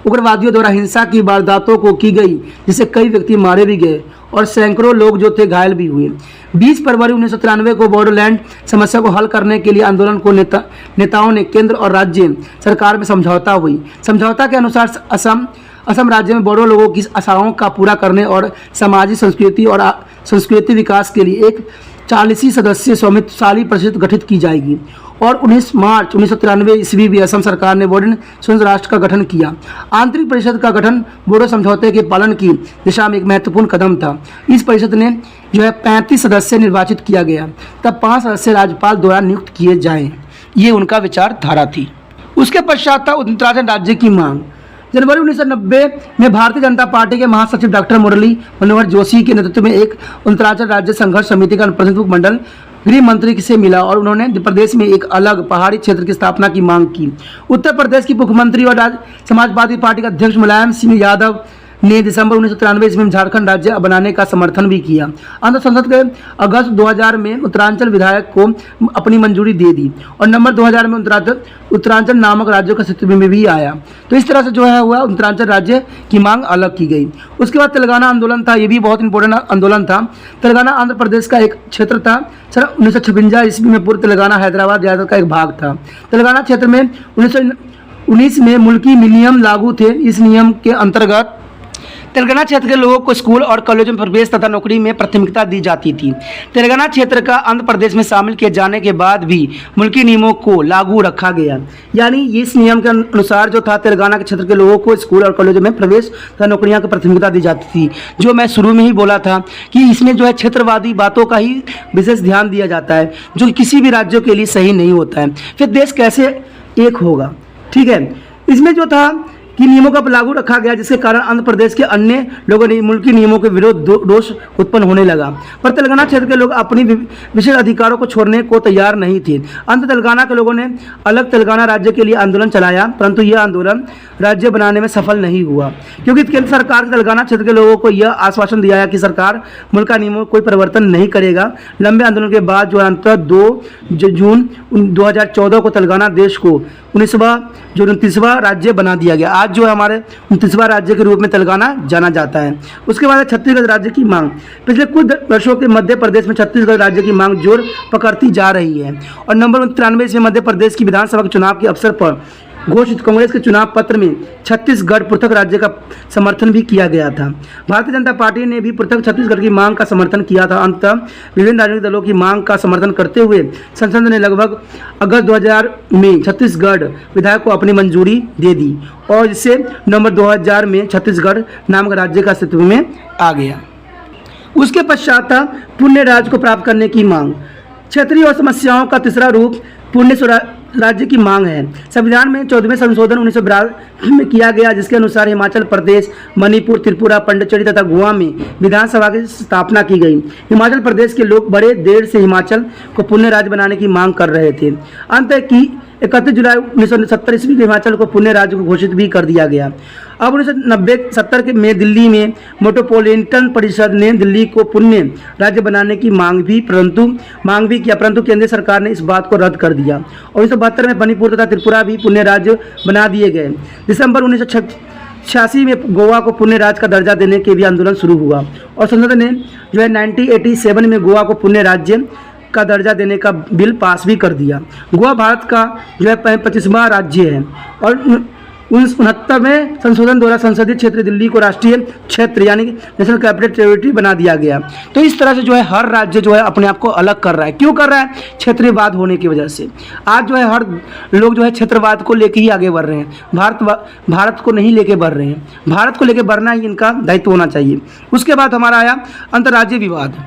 उग्रवादियों द्वारा हिंसा की वारदातों को की गई, जिससे कई व्यक्ति मारे भी गए और सैकड़ों लोग जो थे घायल भी हुए। 20 फरवरी 1993 को बोडोलैंड समस्या को हल करने के लिए आंदोलन को नेताओं ने केंद्र और राज्य सरकार में समझौता हुई। समझौता के अनुसार असम राज्य में बोडो लोगों की आशाओं का पूरा करने और सामाजिक संस्कृति विकास के लिए एक 40 सदस्यीय स्वामित्वशाली परिषद गठित की जाएगी और 19 मार्च 1993 ईस्वी में असम सरकार ने बोडो संयुक्त राष्ट्र का गठन किया। आंतरिक परिषद का गठन बोडो समझौते के पालन की दिशा में एक महत्वपूर्ण कदम था। इस परिषद ने 35 सदस्य निर्वाचित किया गया, तब 5 सदस्य राज्यपाल द्वारा नियुक्त किए जाएं। ये उनका विचारधारा थी। उसके पश्चात था उत्तराखंड राज्य की मांग। जनवरी 1990 में भारतीय जनता पार्टी के महासचिव डॉक्टर मुरली मनोहर जोशी के नेतृत्व में एक उत्तराखंड राज्य संघर्ष समिति का प्रतिनिधित्व मंडल गृह मंत्री से मिला और उन्होंने प्रदेश में एक अलग पहाड़ी क्षेत्र की स्थापना की मांग की। उत्तर प्रदेश की मुख्यमंत्री और समाजवादी पार्टी के अध्यक्ष मुलायम सिंह यादव ने दिसंबर 1993 ईस्वी में झारखंड राज्य बनाने का समर्थन भी किया। अंतर संसद के अगस्त 2000 में उत्तरांचल विधायक को अपनी मंजूरी दे दी और नवंबर 2000 में उत्तरांचल नामक राज्यों का अस्तित्व में भी आया। तो इस तरह से जो है हुआ उत्तरांचल राज्य की मांग अलग की गई। उसके बाद तेलंगाना आंदोलन था। ये भी बहुत इंपॉर्टेंट आंदोलन था। तेलंगाना आंध्र प्रदेश का एक क्षेत्र था। सन 1956 ईस्वी में पूर्व तेलंगाना हैदराबाद रियासत का एक भाग था। तेलंगाना क्षेत्र में 1919 में मुल्की नियम लागू थे। इस नियम के अंतर्गत तेलंगाना क्षेत्र के लोगों को स्कूल और कॉलेजों में प्रवेश तथा नौकरी में प्राथमिकता दी जाती थी। तेलंगाना क्षेत्र का आंध्र प्रदेश में शामिल किए जाने के बाद भी मुल्की नियमों को लागू रखा गया। यानी इस नियम के अनुसार जो था तेलंगाना के क्षेत्र के लोगों को स्कूल और कॉलेजों में प्रवेश तथा नौकरियां की प्राथमिकता दी जाती थी। जो मैं शुरू में ही बोला था कि इसमें जो है क्षेत्रवादी बातों का ही विशेष ध्यान दिया जाता है, जो किसी भी राज्यों के लिए सही नहीं होता है। फिर देश कैसे एक होगा, ठीक है। इसमें जो था कि नियमों का लागू रखा गया, जिसके कारण आंध्र प्रदेश के अन्य लोगों ने मुल्की नियमों के विरोध रोष उत्पन्न होने लगा। पर तेलंगाना क्षेत्र के लोग अपनी विशेष अधिकारों को छोड़ने को तैयार नहीं थे। अंत तेलंगाना के लोगों ने अलग तेलंगाना राज्य के लिए आंदोलन चलाया, परंतु यह आंदोलन राज्य बनाने में सफल नहीं हुआ, क्योंकि केंद्र सरकार ने तेलंगाना क्षेत्र के लोगों को यह आश्वासन दिया है कि सरकार मुल्क का नियमों में कोई परिवर्तन नहीं करेगा। लंबे आंदोलन के बाद जो अंत 2 जून 2014 को तेलंगाना देश को 29वां राज्य बना दिया गया। आज जो है हमारे 29वां राज्य के रूप में तेलंगाना जाना जाता है। उसके बाद है छत्तीसगढ़ राज्य की मांग। पिछले कुछ वर्षों के मध्य प्रदेश में छत्तीसगढ़ राज्य की मांग जोर पकड़ती जा रही है और नवंबर 1993 में मध्य प्रदेश की विधानसभा के चुनाव के अवसर पर घोषित कांग्रेस के चुनाव पत्र में छत्तीसगढ़ पृथक राज्य का समर्थन भी किया गया था। भारतीय जनता पार्टी ने भी पृथक छत्तीसगढ़ की मांग का समर्थन किया था। अंततः विभिन्न राजनीतिक दलों की मांग का समर्थन करते हुए संसद ने लगभग अगस्त 2000 में छत्तीसगढ़ विधायक को अपनी मंजूरी दे दी और इससे नवंबर 2000 में छत्तीसगढ़ नामक राज्य का अस्तित्व में आ गया। उसके पश्चात पुण्य राज्य को प्राप्त करने की मांग। क्षेत्रीय और समस्याओं का तीसरा रूप पुण्य राज्य की मांग है। संविधान में 14वें संशोधन 1982 में किया गया, जिसके अनुसार हिमाचल प्रदेश, मणिपुर, त्रिपुरा, पांडिचेरी तथा गोवा में विधानसभा की स्थापना की गई। हिमाचल प्रदेश के लोग बड़े देर से हिमाचल को पुण्य राज्य बनाने की मांग कर रहे थे। अंत की 31 जुलाई 1970 ईस्वी को हिमाचल को पुण्य राज्य को घोषित भी कर दिया गया। अब 1990-70 के में दिल्ली में मेट्रोपॉलिटन परिषद ने दिल्ली को पुण्य राज्य बनाने की मांग भी किया, परंतु केंद्र सरकार ने इस बात को रद्द कर दिया और 1972 में मणिपुर तथा त्रिपुरा भी पुण्य राज्य बना दिए गए। दिसंबर 1986 में गोवा को पुण्य राज्य का दर्जा देने के भी आंदोलन शुरू हुआ और संसद ने जो है 1987 में गोवा को पुण्य राज्य का दर्जा देने का बिल पास भी कर दिया। गोवा भारत का जो है 25वां राज्य है और 1969 संशोधन द्वारा संसदीय क्षेत्र दिल्ली को राष्ट्रीय क्षेत्र यानी कि नेशनल कैपिटल टेरिटरी बना दिया गया। तो इस तरह से जो है हर राज्य जो है अपने आप को अलग कर रहा है। क्यों कर रहा है? क्षेत्रीयवाद होने की वजह से। आज जो है हर लोग जो है क्षेत्रवाद को लेके ही आगे बढ़ रहे हैं, भारत को नहीं लेके बढ़ रहे हैं। भारत को लेके बढ़ना ही इनका दायित्व होना चाहिए। उसके बाद हमारा आया अंतर्राज्यीय विवाद।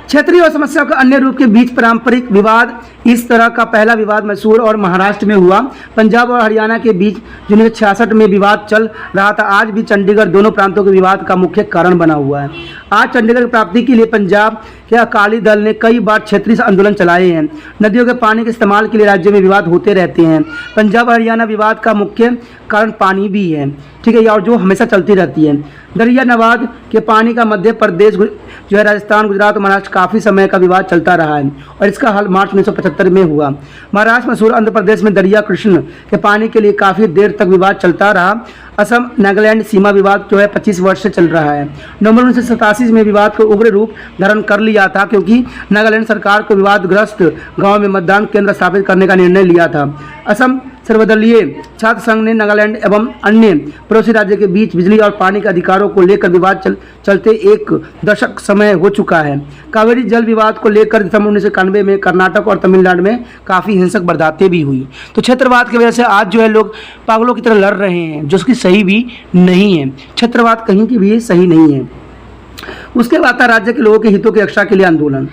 क्षेत्रीय और समस्या के अन्य रूप के बीच पारंपरिक विवाद। इस तरह का पहला विवाद मैसूर और महाराष्ट्र में हुआ। पंजाब और हरियाणा के बीच 1966 में विवाद चल रहा था। आज भी चंडीगढ़ दोनों प्रांतों के विवाद का मुख्य कारण बना हुआ है। आज चंडीगढ़ की प्राप्ति के लिए पंजाब के अकाली दल ने कई बार क्षेत्रीय आंदोलन चलाए हैं। नदियों के पानी के इस्तेमाल के लिए राज्य में विवाद होते रहते हैं। पंजाब और हरियाणा विवाद का मुख्य कारण पानी भी है, ठीक है, और जो हमेशा चलती रहती है। दरिया नवाद के पानी का मध्य प्रदेश जो है राजस्थान, गुजरात और महाराष्ट्र काफ़ी समय का विवाद चलता रहा है और इसका हल मार्च 1975 में हुआ। महाराष्ट्र, मैसूर, आंध्र प्रदेश में दरिया कृष्ण के पानी के लिए काफ़ी देर तक विवाद चलता रहा। असम नागालैंड सीमा विवाद जो है 25 वर्ष से चल रहा है। नवंबर 1987 में विवाद को उग्र रूप धारण कर लिया था क्योंकि नागालैंड सरकार को विवादग्रस्त गांव में मतदान केंद्र स्थापित करने का निर्णय लिया था। असम सर्वदलीय छात्र संघ ने नागालैंड एवं अन्य पड़ोसी राज्य के बीच बिजली और पानी के अधिकारों को लेकर विवाद चलते एक दशक समय हो चुका है। कावेरी जल विवाद को लेकर दिसंबर 1991 में कर्नाटक और तमिलनाडु में काफ़ी हिंसक वारदातें भी हुई। तो क्षेत्रवाद की वजह से आज जो है लोग पागलों की तरह लड़ रहे हैं, जो उसकी सही भी नहीं है। क्षेत्रवाद कहीं की भी सही नहीं है। उसके बाद था राज्य के लोगों के हितों की रक्षा के लिए आंदोलन।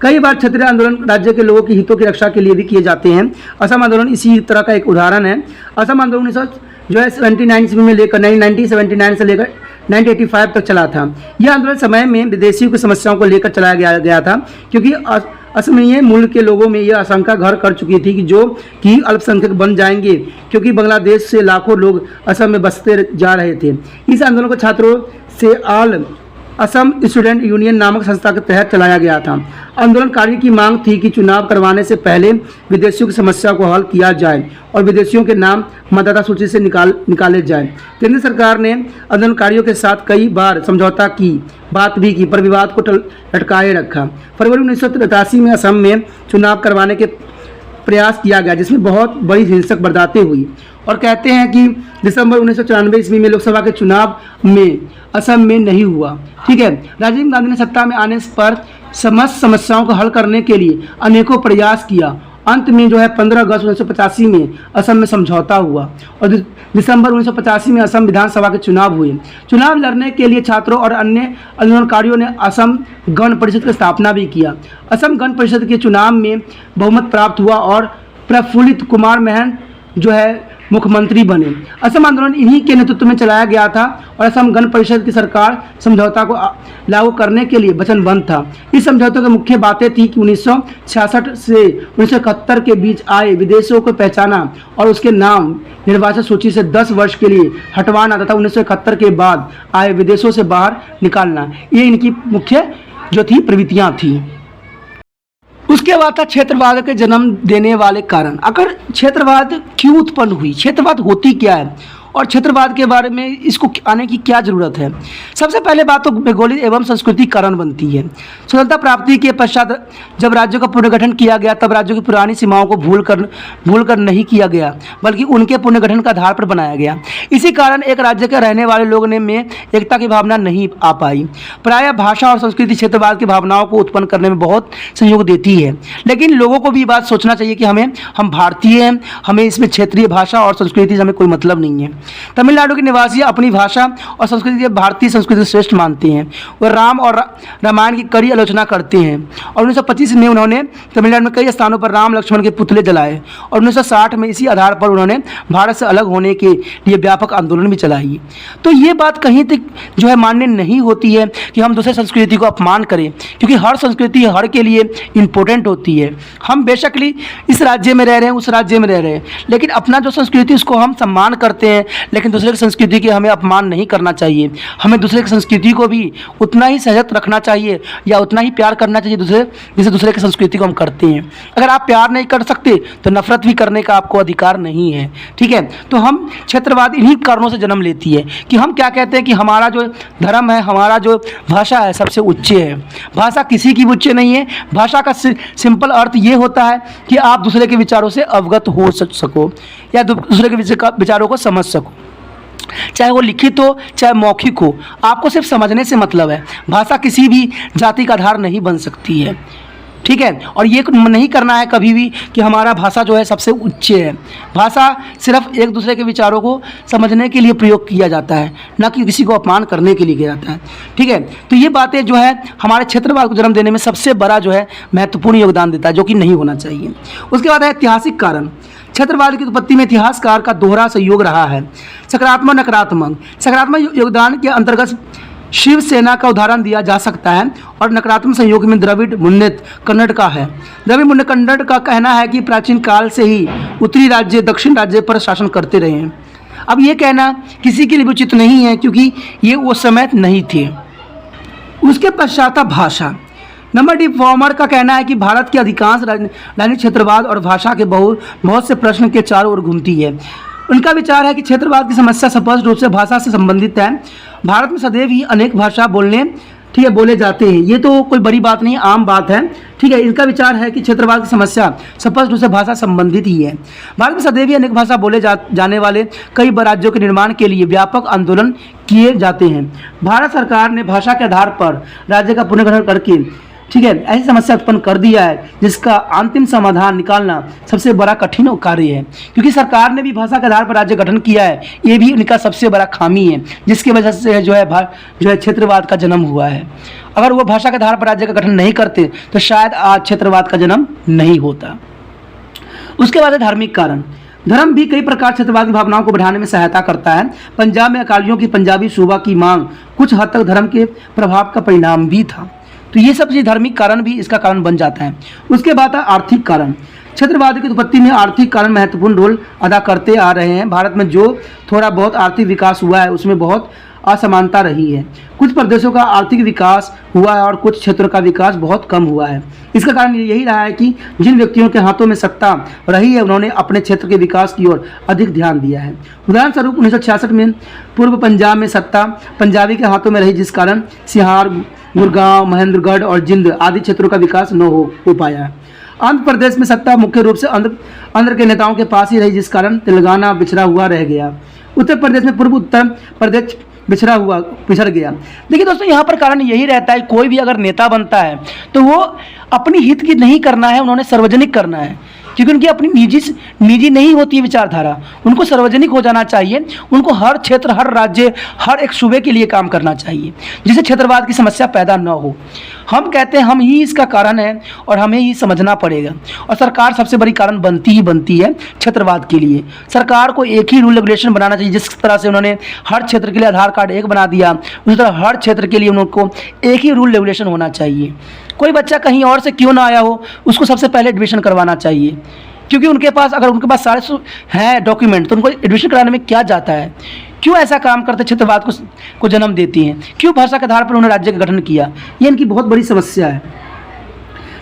कई बार क्षेत्रीय आंदोलन राज्य के लोगों के हितों की रक्षा के लिए भी किए जाते हैं। असम आंदोलन इसी तरह का एक उदाहरण है। असम आंदोलन 1979 ईस्वी में लेकर 1979 से लेकर 1985 तक चला था। यह आंदोलन समय में विदेशियों की समस्याओं को लेकर चलाया गया था क्योंकि असमीय मूल के लोगों में यह आशंका घर कर चुकी थी कि अल्पसंख्यक बन जाएंगे क्योंकि बांग्लादेश से लाखों लोग असम में बसते जा रहे थे। इस आंदोलन को छात्रों से ऑल असम स्टूडेंट यूनियन नामक संस्था के तहत चलाया गया था। आंदोलनकारियों की मांग थी कि चुनाव करवाने से पहले विदेशियों की समस्या को हल किया जाए और विदेशियों के नाम मतदाता सूची से निकाले जाए। केंद्र सरकार ने आंदोलनकारियों के साथ कई बार समझौता की बात भी की पर विवाद को लटकाए रखा। फरवरी 1983 में असम में चुनाव करवाने के प्रयास किया गया जिसमें बहुत बड़ी हिंसक वारदातें हुई और कहते हैं कि दिसंबर 1994 ईस्वी में लोकसभा के चुनाव में असम में नहीं हुआ। ठीक है, राजीव गांधी ने सत्ता में आने पर समस्त समस्याओं को हल करने के लिए अनेकों प्रयास किया। अंत में जो है 15 अगस्त 1985 में असम में समझौता हुआ और दिसंबर 1985 में असम विधानसभा के चुनाव हुए। चुनाव लड़ने के लिए छात्रों और अन्य आंदोलनकारियों ने असम गण परिषद की स्थापना भी किया। असम गण परिषद के चुनाव में बहुमत प्राप्त हुआ और प्रफुल्लित कुमार महन जो है मुख्यमंत्री बने। असम आंदोलन इन्हीं के नेतृत्व में चलाया गया था और असम गण परिषद की सरकार समझौता को लागू करने के लिए वचनबद्ध था। इस समझौते की मुख्य बातें थी कि 1966 से 1971 के बीच आए विदेशियों को पहचाना और उसके नाम निर्वाचन सूची से 10 वर्ष के लिए हटवाना तथा 1971 के बाद आए विदेशों से बाहर निकालना, ये इनकी मुख्य जो थी प्रवृत्तियाँ थी। उसके बाद था क्षेत्रवाद के जन्म देने वाले कारण। अगर क्षेत्रवाद क्यों उत्पन्न हुई, क्षेत्रवाद होती क्या है और क्षेत्रवाद के बारे में इसको आने की क्या ज़रूरत है। सबसे पहले बात तो भौगोलिक एवं सांस्कृतिक कारण बनती है। स्वतंत्रता प्राप्ति के पश्चात जब राज्यों का पुनर्गठन किया गया तब राज्यों की पुरानी सीमाओं को भूल कर नहीं किया गया बल्कि उनके पुनर्गठन का आधार पर बनाया गया। इसी कारण एक राज्य के रहने वाले लोगों में एकता की भावना नहीं आ पाई। प्रायः भाषा और संस्कृति क्षेत्रवाद की भावनाओं को उत्पन्न करने में बहुत सहयोग देती है, लेकिन लोगों को भी बात सोचना चाहिए कि हम भारतीय हैं, हमें इसमें क्षेत्रीय भाषा और संस्कृति से हमें कोई मतलब नहीं है। तमिलनाडु के निवासी अपनी भाषा और संस्कृति के भारतीय संस्कृति को श्रेष्ठ मानते हैं। वह राम और रामायण की कड़ी आलोचना करते हैं और 1925 में उन्होंने तमिलनाडु में कई स्थानों पर राम लक्ष्मण के पुतले जलाए और 1960 में इसी आधार पर उन्होंने भारत से अलग होने के लिए व्यापक आंदोलन भी चलाई। तो ये बात कहीं तक जो है मान्य नहीं होती है कि हम दूसरे संस्कृति को अपमान करें, क्योंकि हर संस्कृति हर के लिए इम्पोर्टेंट होती है। हम बेशकली इस राज्य में रह रहे हैं, उस राज्य में रह रहे हैं, लेकिन अपना जो संस्कृति उसको हम सम्मान करते हैं, लेकिन दूसरे की संस्कृति के हमें अपमान नहीं करना चाहिए। हमें दूसरे की संस्कृति को भी उतना ही सहजत रखना चाहिए या उतना ही प्यार करना चाहिए जैसे दूसरे की संस्कृति को हम करते हैं। अगर आप प्यार नहीं कर सकते तो नफरत भी करने का आपको अधिकार नहीं है, ठीक है। तो हम क्षेत्रवाद इन्हीं कारणों से जन्म लेती है कि हम क्या कहते हैं कि हमारा जो धर्म है, हमारा जो भाषा है सबसे उच्च है। भाषा किसी की उच्च नहीं है। भाषा का सिंपल अर्थ ये होता है कि आप दूसरे के विचारों से अवगत हो सको या दूसरे के विचारों को समझ सको, चाहे वो लिखित हो चाहे मौखिक हो, आपको सिर्फ समझने से मतलब है। भाषा किसी भी जाति का आधार नहीं बन सकती है, ठीक है। और ये नहीं करना है कभी भी कि हमारा भाषा जो है सबसे उच्च है। भाषा सिर्फ एक दूसरे के विचारों को समझने के लिए प्रयोग किया जाता है, ना कि किसी को अपमान करने के लिए किया जाता है, ठीक है। तो ये बातें जो है हमारे क्षेत्रवाद को जन्म देने में सबसे बड़ा जो है महत्वपूर्ण योगदान देता है, जो कि नहीं होना चाहिए। उसके बाद है ऐतिहासिक कारण। क्षेत्रवाद की उत्पत्ति में इतिहासकार का दोहरा सहयोग रहा है, सकारात्मक नकारात्मक। सकारात्मक योगदान के अंतर्गत शिवसेना का उदाहरण दिया जा सकता है और नकारात्मक सहयोग में द्रविड़ मुन्नेत्र कन्नड़ का है। द्रविड़ मुन्नेत्र कन्नड़ का कहना है कि प्राचीन काल से ही उत्तरी राज्य दक्षिण राज्य पर शासन करते रहे हैं। अब ये कहना किसी के लिए उचित नहीं है, क्योंकि ये उस समय नहीं थे। उसके पश्चात भाषा। नंबर डी फॉर्मर का कहना है कि भारत के अधिकांश राजनीतिक क्षेत्रवाद और भाषा के बहुत से प्रश्न के चारों ओर घूमती है। उनका विचार है कि क्षेत्रवाद की समस्या स्पष्ट रूप से भाषा से संबंधित है। भारत में सदैव ही अनेक भाषा बोले जाते हैं। ये तो कोई बड़ी बात नहीं, आम बात है, ठीक है। इनका विचार है कि क्षेत्रवाद की समस्या स्पष्ट रूप से भाषा संबंधित ही है। भारत में सदैव ही अनेक भाषा बोले जाने वाले कई राज्यों के निर्माण के लिए व्यापक आंदोलन किए जाते हैं। भारत सरकार ने भाषा के आधार पर राज्य का पुनर्गठन करके, ठीक है, ऐसी समस्या उत्पन्न कर दिया है जिसका अंतिम समाधान निकालना सबसे बड़ा कठिन कार्य है, क्योंकि सरकार ने भी भाषा के आधार पर राज्य गठन किया है। ये भी उनका सबसे बड़ा खामी है, जिसकी वजह से जो है क्षेत्रवाद का जन्म हुआ है। अगर वो भाषा के आधार पर राज्य का गठन नहीं करते तो शायद आज क्षेत्रवाद का जन्म नहीं होता। उसके बाद है धार्मिक कारण। धर्म भी कई प्रकार क्षेत्रवाद की भावनाओं को बढ़ाने में सहायता करता है। पंजाब में अकालियों की पंजाबी सूबा की मांग कुछ हद तक धर्म के प्रभाव का परिणाम भी था। तो ये सब धार्मिक कारण भी इसका कारण बन जाता है। उसके बाद आर्थिक कारण। क्षेत्रवाद की उत्पत्ति में आर्थिक कारण महत्वपूर्ण रोल अदा करते आ रहे हैं। भारत में जो थोड़ा बहुत आर्थिक विकास हुआ है उसमें बहुत असमानता रही है। कुछ प्रदेशों का आर्थिक विकास हुआ है और कुछ क्षेत्रों का विकास बहुत कम हुआ है। इसका कारण यही रहा है कि जिन व्यक्तियों के हाथों में सत्ता रही है उन्होंने अपने क्षेत्र के विकास की ओर अधिक ध्यान दिया है। उदाहरण स्वरूप 1966 में पूर्व पंजाब में सत्ता पंजाबी के हाथों में रही, जिस कारण सिहार, गुड़गांव, महेंद्रगढ़ और जिंद आदि क्षेत्रों का विकास न हो पाया। आंध्र प्रदेश में सत्ता मुख्य रूप से आंध्र के नेताओं के पास ही रही, जिस कारण तेलंगाना बिछड़ा हुआ रह गया। उत्तर प्रदेश में पूर्व उत्तर प्रदेश पिछड़ गया। देखिए दोस्तों, यहाँ पर कारण यही रहता है, कोई भी अगर नेता बनता है तो वो अपनी हित की नहीं करना है, उन्होंने सार्वजनिक करना है, क्योंकि उनकी अपनी निजी नहीं होती है विचारधारा। उनको सार्वजनिक हो जाना चाहिए। उनको हर क्षेत्र, हर राज्य, हर एक सूबे के लिए काम करना चाहिए, जिससे क्षेत्रवाद की समस्या पैदा न हो। हम कहते हैं हम ही इसका कारण है और हमें ही समझना पड़ेगा। और सरकार सबसे बड़ी कारण बनती है क्षेत्रवाद के लिए। सरकार को एक ही रूल रेगुलेशन बनाना चाहिए। जिस तरह से उन्होंने हर क्षेत्र के लिए आधार कार्ड एक बना दिया, उसी तरह हर क्षेत्र के लिए उनको एक ही रूल रेगुलेशन होना चाहिए। कोई बच्चा कहीं और से क्यों ना आया हो, उसको सबसे पहले एडमिशन करवाना चाहिए, क्योंकि उनके पास सारे हैं डॉक्यूमेंट, तो उनको एडमिशन कराने में क्या जाता है। क्यों ऐसा काम करते क्षेत्रवाद को जन्म देती हैं? क्यों भाषा के आधार पर उन्होंने राज्य का गठन किया? ये इनकी बहुत बड़ी समस्या है।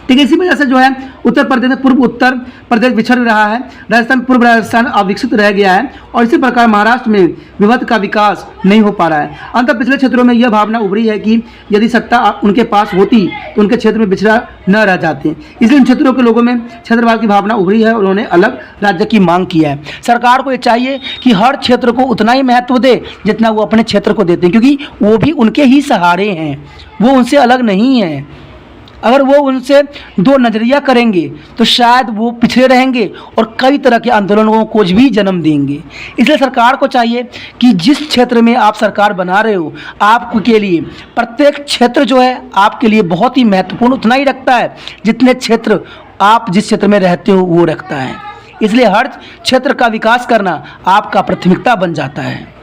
ठीक है, इसी वजह से जो है उत्तर प्रदेश में पूर्व उत्तर प्रदेश बिछड़ रहा है, राजस्थान पूर्व राजस्थान अविकसित रह गया है, और इसी प्रकार महाराष्ट्र में विभक्त का विकास नहीं हो पा रहा है। अंत पिछले क्षेत्रों में यह भावना उभरी है कि यदि सत्ता उनके पास होती तो उनके क्षेत्र में बिछड़ा न रह जाते, इसलिए इन क्षेत्रों के लोगों में क्षेत्रवाद की भावना उभरी है और उन्होंने अलग राज्य की मांग किया है। सरकार को ये चाहिए कि हर क्षेत्र को उतना ही महत्व दे जितना वो अपने क्षेत्र को देते हैं, क्योंकि वो भी उनके ही सहारे हैं, वो उनसे अलग नहीं है। अगर वो उनसे दो नज़रिया करेंगे तो शायद वो पिछड़े रहेंगे और कई तरह के आंदोलनों को भी जन्म देंगे। इसलिए सरकार को चाहिए कि जिस क्षेत्र में आप सरकार बना रहे हो, आपके लिए प्रत्येक क्षेत्र जो है आपके लिए बहुत ही महत्वपूर्ण उतना ही रखता है जितने क्षेत्र आप जिस क्षेत्र में रहते हो वो रखता है। इसलिए हर क्षेत्र का विकास करना आपका प्राथमिकता बन जाता है।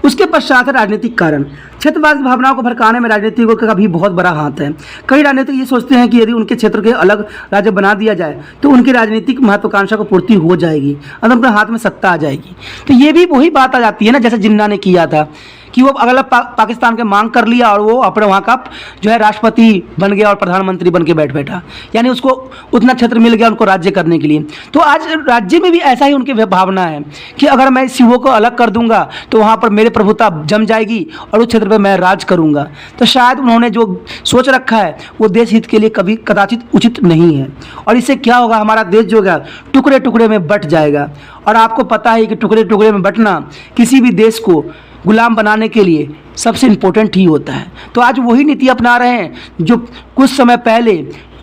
उसके पश्चात है राजनीतिक कारण। क्षेत्रवाद की भावनाओं को भड़काने में राजनीतिकों का भी बहुत बड़ा हाथ है। कई राजनीतिक ये सोचते हैं कि यदि उनके क्षेत्र के अलग राज्य बना दिया जाए तो उनकी राजनीतिक महत्वाकांक्षा को पूर्ति हो जाएगी और उनके हाथ में सत्ता आ जाएगी। तो ये भी वही बात आ जाती है ना, जैसे जिन्ना ने किया था कि वो अगला पाकिस्तान के मांग कर लिया और वो अपने वहाँ का जो है राष्ट्रपति बन गया और प्रधानमंत्री बन के बैठा, यानी उसको उतना क्षेत्र मिल गया उनको राज्य करने के लिए। तो आज राज्य में भी ऐसा ही उनकी भावना है कि अगर मैं शिवों को अलग कर दूंगा तो वहाँ पर मेरे प्रभुता जम जाएगी और उस क्षेत्र पर मैं राज करूँगा। तो शायद उन्होंने जो सोच रखा है वो देश हित के लिए कभी कदाचित उचित नहीं है और इससे क्या होगा, हमारा देश जो है टुकड़े टुकड़े में बट जाएगा। और आपको पता है कि टुकड़े टुकड़े में बटना किसी भी देश को गुलाम बनाने के लिए सबसे इम्पोर्टेंट ही होता है। तो आज वही नीति अपना रहे हैं जो कुछ समय पहले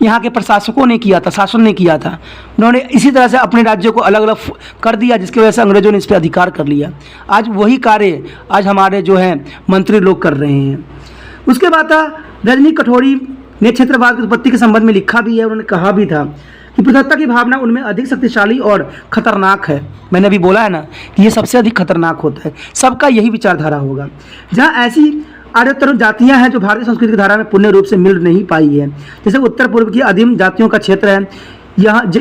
यहाँ के प्रशासकों ने किया था, शासन ने किया था। उन्होंने इसी तरह से अपने राज्यों को अलग अलग कर दिया जिसकी वजह से अंग्रेजों ने इस पर अधिकार कर लिया। आज वही कार्य आज हमारे जो हैं मंत्री लोग कर रहे हैं। उसके बाद था रजनी कटोरी ने क्षेत्रवाद की उत्पत्ति के संबंध में लिखा भी है। उन्होंने कहा भी था कि पृथकता की भावना उनमें अधिक शक्तिशाली और खतरनाक है। मैंने अभी बोला है ना कि ये सबसे अधिक खतरनाक होता है। सबका यही विचारधारा होगा। जहाँ ऐसी आर्योत्तर जातियाँ हैं जो भारतीय संस्कृति की धारा में पूर्ण रूप से मिल नहीं पाई है, जैसे उत्तर पूर्व की आदिम जातियों का क्षेत्र है,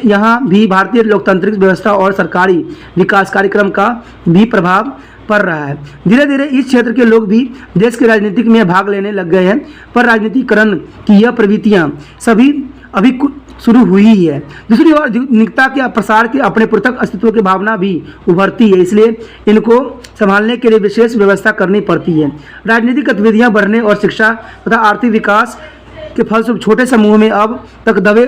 यहाँ भी भारतीय लोकतांत्रिक व्यवस्था और सरकारी विकास कार्यक्रम का भी प्रभाव पड़ रहा है। धीरे धीरे इस क्षेत्र के लोग भी देश के राजनीतिक में भाग लेने लग गए हैं, पर राजनीतिकरण की यह प्रवृत्तियाँ सभी अभी शुरू हुई ही है। दूसरी ओर निकता के प्रसार के अपने पृथक अस्तित्व की भावना भी उभरती है, इसलिए इनको संभालने के लिए विशेष व्यवस्था करनी पड़ती है। राजनीतिक गतिविधियां बढ़ने और शिक्षा तथा आर्थिक विकास के फलस्वरूप छोटे समूह में अब तक दबे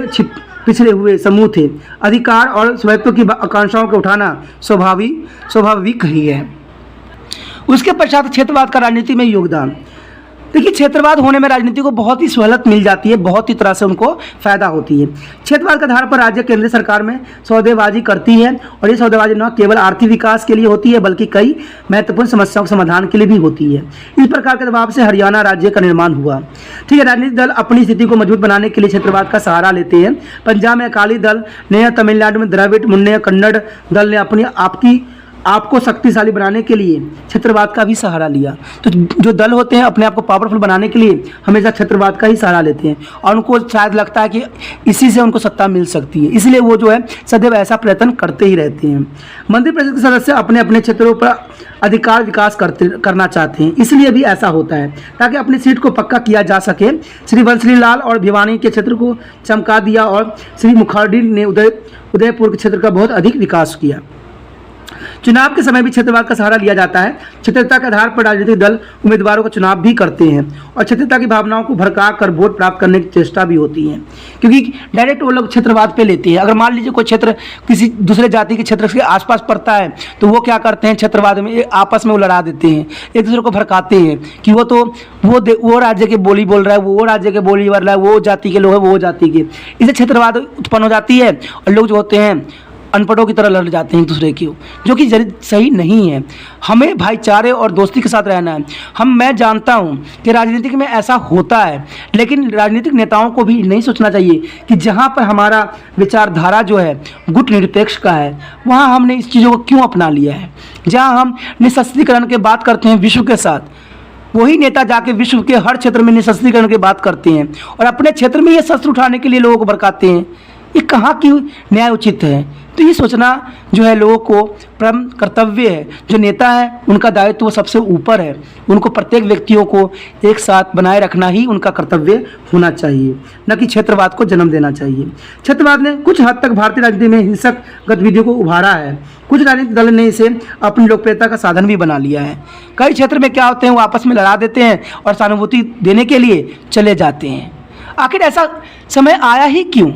पिछड़े हुए समूह थे। अधिकार और स्वायत्तों की आकांक्षाओं को उठाना स्वाभाविक ही है। उसके पश्चात क्षेत्रवाद का राजनीति में योगदान। देखिए, क्षेत्रवाद होने में राजनीति को बहुत ही सहूलत मिल जाती है, बहुत ही तरह से उनको फायदा होती है। क्षेत्रवाद के आधार पर राज्य केंद्रीय सरकार में सौदेबाजी करती है और ये सौदेबाजी न केवल आर्थिक विकास के लिए होती है बल्कि कई महत्वपूर्ण समस्याओं के समाधान के लिए भी होती है। इस प्रकार के दबाव से हरियाणा राज्य का निर्माण हुआ। ठीक है, राजनीतिक दल अपनी स्थिति को मजबूत बनाने के लिए क्षेत्रवाद का सहारा लेते हैं। पंजाब में अकाली दल ने, तमिलनाडु में द्रविड़ मुन्ने कन्नड़ दल ने आपको शक्तिशाली बनाने के लिए क्षेत्रवाद का भी सहारा लिया। तो जो दल होते हैं अपने आप को पावरफुल बनाने के लिए हमेशा क्षेत्रवाद का ही सहारा लेते हैं और उनको शायद लगता है कि इसी से उनको सत्ता मिल सकती है, इसलिए वो जो है सदैव ऐसा प्रयत्न करते ही रहते हैं। मंत्रिपरिषद के सदस्य अपने अपने क्षेत्रों पर अधिकार विकास करना चाहते हैं, इसलिए भी ऐसा होता है ताकि अपनी सीट को पक्का किया जा सके। श्री बंसली लाल और भिवानी के क्षेत्र को चमका दिया और श्री मुखर्जी ने उदयपुर के क्षेत्र का बहुत अधिक विकास किया। चुनाव के समय भी क्षेत्रवाद का सहारा लिया जाता है। क्षेत्रता के आधार पर राजनीतिक दल उम्मीदवारों का चुनाव भी करते हैं और क्षेत्रता की भावनाओं को भड़का कर वोट प्राप्त करने की चेष्टा भी होती है, क्योंकि डायरेक्ट वो लोग क्षेत्रवाद पे लेते हैं। अगर मान लीजिए कोई क्षेत्र किसी दूसरे जाति के क्षेत्र के आसपास पड़ता है तो वो क्या करते हैं, क्षेत्रवाद में आपस में वो लड़ा देते हैं, एक दूसरे को भड़काते हैं कि वो राज्य के बोली बोल रहा है, वो राज्य के बोली बोल रहा है, वो जाति के लोग है वो जाति के, इससे क्षेत्रवाद उत्पन्न हो जाती है और लोग जो होते हैं अनपढ़ों की तरह लड़ जाते हैं एक दूसरे की, जो कि सही नहीं है। हमें भाईचारे और दोस्ती के साथ रहना है। मैं जानता हूं कि राजनीतिक में ऐसा होता है, लेकिन राजनीतिक नेताओं को भी नहीं सोचना चाहिए कि जहां पर हमारा विचारधारा जो है गुट निरपेक्ष का है वहां हमने इस चीज़ों को क्यों अपना लिया है। जहां हम निःशस्त्रीकरण की बात करते हैं विश्व के साथ, वही नेता जाके विश्व के हर क्षेत्र में निःशस्त्रीकरण की बात करते हैं और अपने क्षेत्र में ये शस्त्र उठाने के लिए लोगों को भड़काते हैं। ये कहाँ की न्याय उचित है। तो ये सोचना जो है लोगों को परम कर्तव्य है। जो नेता है उनका दायित्व वो सबसे ऊपर है, उनको प्रत्येक व्यक्तियों को एक साथ बनाए रखना ही उनका कर्तव्य होना चाहिए, न कि क्षेत्रवाद को जन्म देना चाहिए। क्षेत्रवाद ने कुछ हद तक भारतीय राजनीति में हिंसक गतिविधियों को उभारा है। कुछ राजनीतिक दल ने इसे अपनी लोकप्रियता का साधन भी बना लिया है। कई क्षेत्र में क्या होते हैं, वो आपस में लड़ा देते हैं और सहानुभूति देने के लिए चले जाते हैं। आखिर ऐसा समय आया ही क्यों?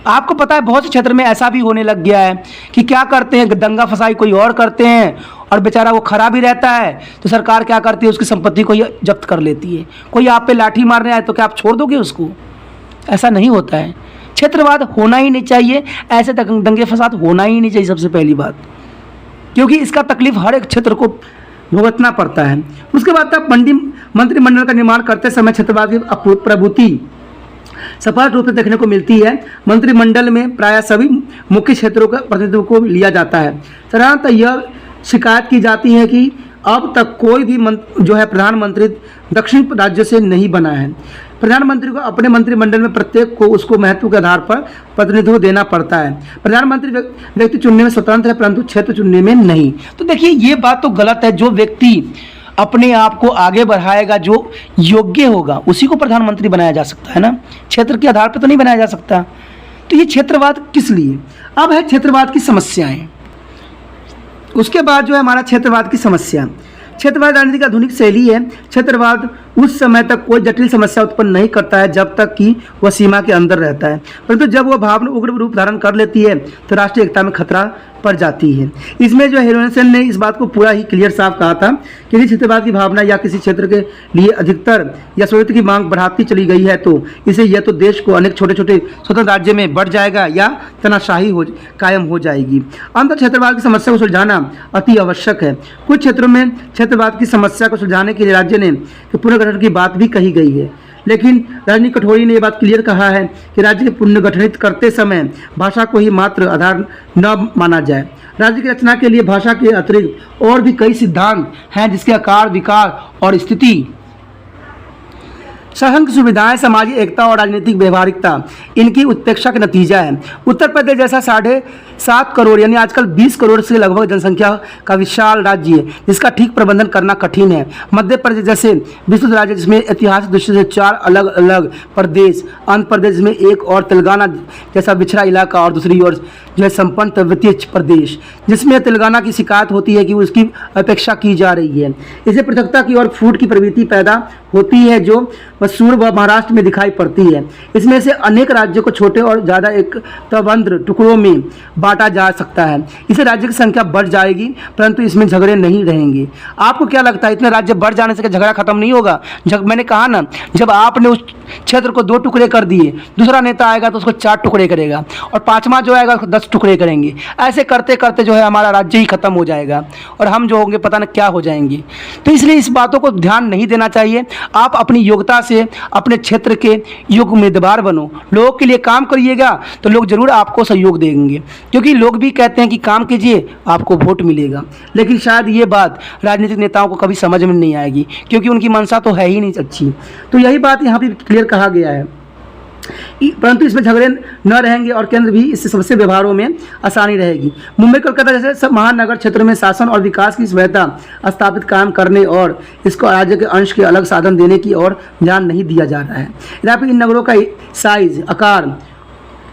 आपको पता है बहुत से क्षेत्र में ऐसा भी होने लग गया है कि क्या करते हैं, दंगा फसाई कोई और करते हैं और बेचारा वो खड़ा भी रहता है तो सरकार क्या करती है, उसकी संपत्ति को ही जब्त कर लेती है। कोई आप पे लाठी मारने आए तो क्या आप छोड़ दोगे उसको? ऐसा नहीं होता है। क्षेत्रवाद होना ही नहीं चाहिए, ऐसे दंगे फसाद होना ही नहीं चाहिए सबसे पहली बात, क्योंकि इसका तकलीफ हर एक क्षेत्र को भुगतना पड़ता है। उसके बाद तक मंत्रिमंडल का निर्माण करते समय क्षेत्रवाद की प्रभुति स्पष्ट रूप से देखने को मिलती है। मंत्रिमंडल में प्रायः सभी मुख्य क्षेत्रों का प्रतिनिधित्व को लिया जाता है। साधारणतः यह शिकायत की जाती है कि अब तक कोई भी जो है प्रधानमंत्री दक्षिण राज्य से नहीं बना है। प्रधानमंत्री को अपने मंत्रिमंडल में प्रत्येक को उसको महत्व के आधार पर प्रतिनिधित्व देना पड़ता है। प्रधानमंत्री व्यक्ति चुनने में स्वतंत्र है परंतु क्षेत्र चुनने में नहीं। तो देखिए ये बात तो गलत है। जो व्यक्ति अपने आप को आगे बढ़ाएगा, जो योग्य होगा, उसी को प्रधानमंत्री बनाया जा सकता है ना, क्षेत्र के आधार पर तो नहीं बनाया जा सकता। तो ये क्षेत्रवाद किस लिए? अब है क्षेत्रवाद की समस्याएं। उसके बाद जो है हमारा क्षेत्रवाद की समस्या। क्षेत्रवाद राजनीति की आधुनिक शैली है। क्षेत्रवाद उस समय तक कोई जटिल समस्या उत्पन्न नहीं करता है जब तक कि वह सीमा के अंदर रहता है, परंतु जब वह भावना उग्र रूप धारण कर लेती है तो राष्ट्रीय एकता में खतरा पड़ जाती है। इसमें जो हेरोनिसन ने इस बात को पूरा ही क्लियर साफ कहा था कि यदि क्षेत्रवाद की भावना या किसी क्षेत्र के लिए अधिकतर या स्वतंत्र की मांग बढ़ाती चली गई है तो इसे यह तो देश को अनेक छोटे छोटे स्वतंत्र राज्य में बढ़ जाएगा या तनाशाही कायम हो जाएगी। अंतर क्षेत्रवाद की समस्या को सुलझाना अति आवश्यक है। कुछ क्षेत्रों में क्षेत्रवाद की समस्या को सुलझाने के लिए राज्य ने पुनर्गठन की बात भी कही गई है, लेकिन रजनी कठोरी ने यह बात क्लियर कहा है कि राज्य के पुनर्गठनित करते समय भाषा को ही मात्र आधार न माना जाए। राज्य की रचना के लिए भाषा के अतिरिक्त और भी कई सिद्धांत हैं जिसके आकार, विकार और स्थिति, शासन की सुविधाएं, सामाजिक एकता और राजनीतिक व्यवहारिकता इनकी उत्प्रेक्षा का नतीजा है। उत्तर प्रदेश जैसा 7.5 करोड़ यानी आजकल 20 करोड़ से लगभग जनसंख्या का विशाल राज्य है जिसका ठीक प्रबंधन करना कठिन है। मध्य प्रदेश जैसे विस्तृत राज्य जिसमें ऐतिहासिक दृष्टि से 4 अलग अलग प्रदेश, आंध्र प्रदेश में एक और तेलंगाना जैसा बिछड़ा इलाका और दूसरी ओर जो है संपन्न तृतीय प्रदेश जिसमें तेलंगाना की शिकायत होती है कि उसकी अपेक्षा की जा रही है। इसे पृथकता की और फूट की प्रवृत्ति पैदा होती है जो मसूर व महाराष्ट्र में दिखाई पड़ती है। इसमें से अनेक राज्यों को छोटे और ज़्यादा एक तबंध टुकड़ों में बांटा जा सकता है। इससे राज्य की संख्या बढ़ जाएगी परंतु इसमें झगड़े नहीं रहेंगे। आपको क्या लगता है इतने राज्य बढ़ जाने से क्या झगड़ा खत्म नहीं होगा? मैंने कहा ना, जब आपने उस क्षेत्र को 2 टुकड़े कर दिए, दूसरा नेता आएगा तो उसको 4 टुकड़े करेगा और 5वां जो आएगा उसको 10 टुकड़े करेंगे। ऐसे करते करते जो है हमारा राज्य ही खत्म हो जाएगा और हम जो होंगे पता न क्या हो जाएंगे। तो इसलिए इस बातों को ध्यान नहीं देना चाहिए। आप अपनी योग्यता से अपने क्षेत्र के योग्य उम्मीदवार बनो, लोगों के लिए काम करिएगा तो लोग जरूर आपको सहयोग देंगे, क्योंकि लोग भी कहते हैं कि काम कीजिए आपको वोट मिलेगा। लेकिन शायद ये बात राजनीतिक नेताओं को कभी समझ में नहीं आएगी क्योंकि उनकी मंशा तो है ही नहीं अच्छी। तो यही बात यहाँ पे क्लियर कहा गया है, परंतु इसमें झगड़े न रहेंगे और केंद्र भी इससे सबसे व्यवहारों में आसानी रहेगी। मुंबई कोलकाता जैसे सब महानगर क्षेत्रों में शासन और विकास की सुविधा स्थापित कायम करने और इसको राज्य के अंश के अलग साधन देने की ओर ध्यान नहीं दिया जा रहा है। यहाँ पे इन नगरों का साइज, आकार,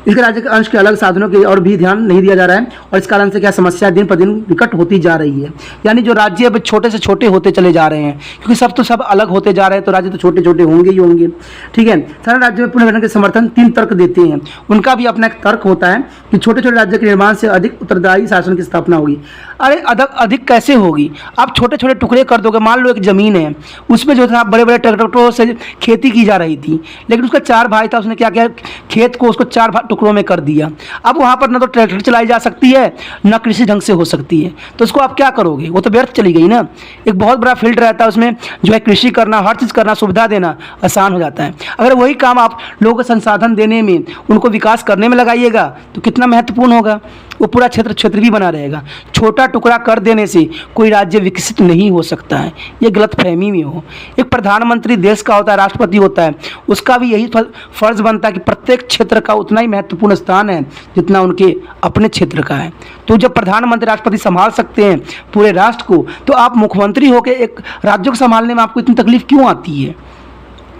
इसके राज्य के अंश के अलग साधनों की और भी ध्यान नहीं दिया जा रहा है और इस कारण से क्या समस्या दिन पर दिन विकट होती जा रही है। यानी जो राज्य अब छोटे से छोटे होते चले जा रहे हैं क्योंकि सब तो सब अलग होते जा रहे हैं तो राज्य तो छोटे छोटे होंगे ही होंगे। ठीक है, सारे राज्य में पुनर्गठन के समर्थन 3 तर्क देते हैं। उनका भी अपना एक तर्क होता है कि छोटे छोटे राज्य के निर्माण से अधिक उत्तरदायी शासन की स्थापना होगी। अरे अधिक कैसे होगी? आप छोटे छोटे टुकड़े कर दोगे। मान लो एक ज़मीन है, उसमें जो था बड़े बड़े ट्रैक्टरों से खेती की जा रही थी, लेकिन उसका 4 भाई था, उसने क्या किया, खेत को उसको 4 टुकड़ों में कर दिया। अब वहाँ पर ना तो ट्रैक्टर चलाई जा सकती है ना कृषि ढंग से हो सकती है, तो उसको आप क्या करोगे? वो तो व्यर्थ चली गई ना। एक बहुत बड़ा फील्ड रहता है, उसमें जो है कृषि करना, हर चीज़ करना, सुविधा देना आसान हो जाता है। अगर वही काम आप लोगों को संसाधन देने में, उनको विकास करने में लगाइएगा तो कितना महत्वपूर्ण होगा। वो पूरा क्षेत्र भी बना रहेगा। छोटा टुकड़ा कर देने से कोई राज्य विकसित नहीं हो सकता है, ये गलतफहमी में हो। एक प्रधानमंत्री देश का होता है, राष्ट्रपति होता है, उसका भी यही फर्ज बनता है कि प्रत्येक क्षेत्र का उतना ही महत्वपूर्ण स्थान है जितना उनके अपने क्षेत्र का है। तो जब प्रधानमंत्री राष्ट्रपति संभाल सकते हैं पूरे राष्ट्र को, तो आप मुख्यमंत्री होकर एक राज्य को संभालने में आपको इतनी तकलीफ क्यों आती है?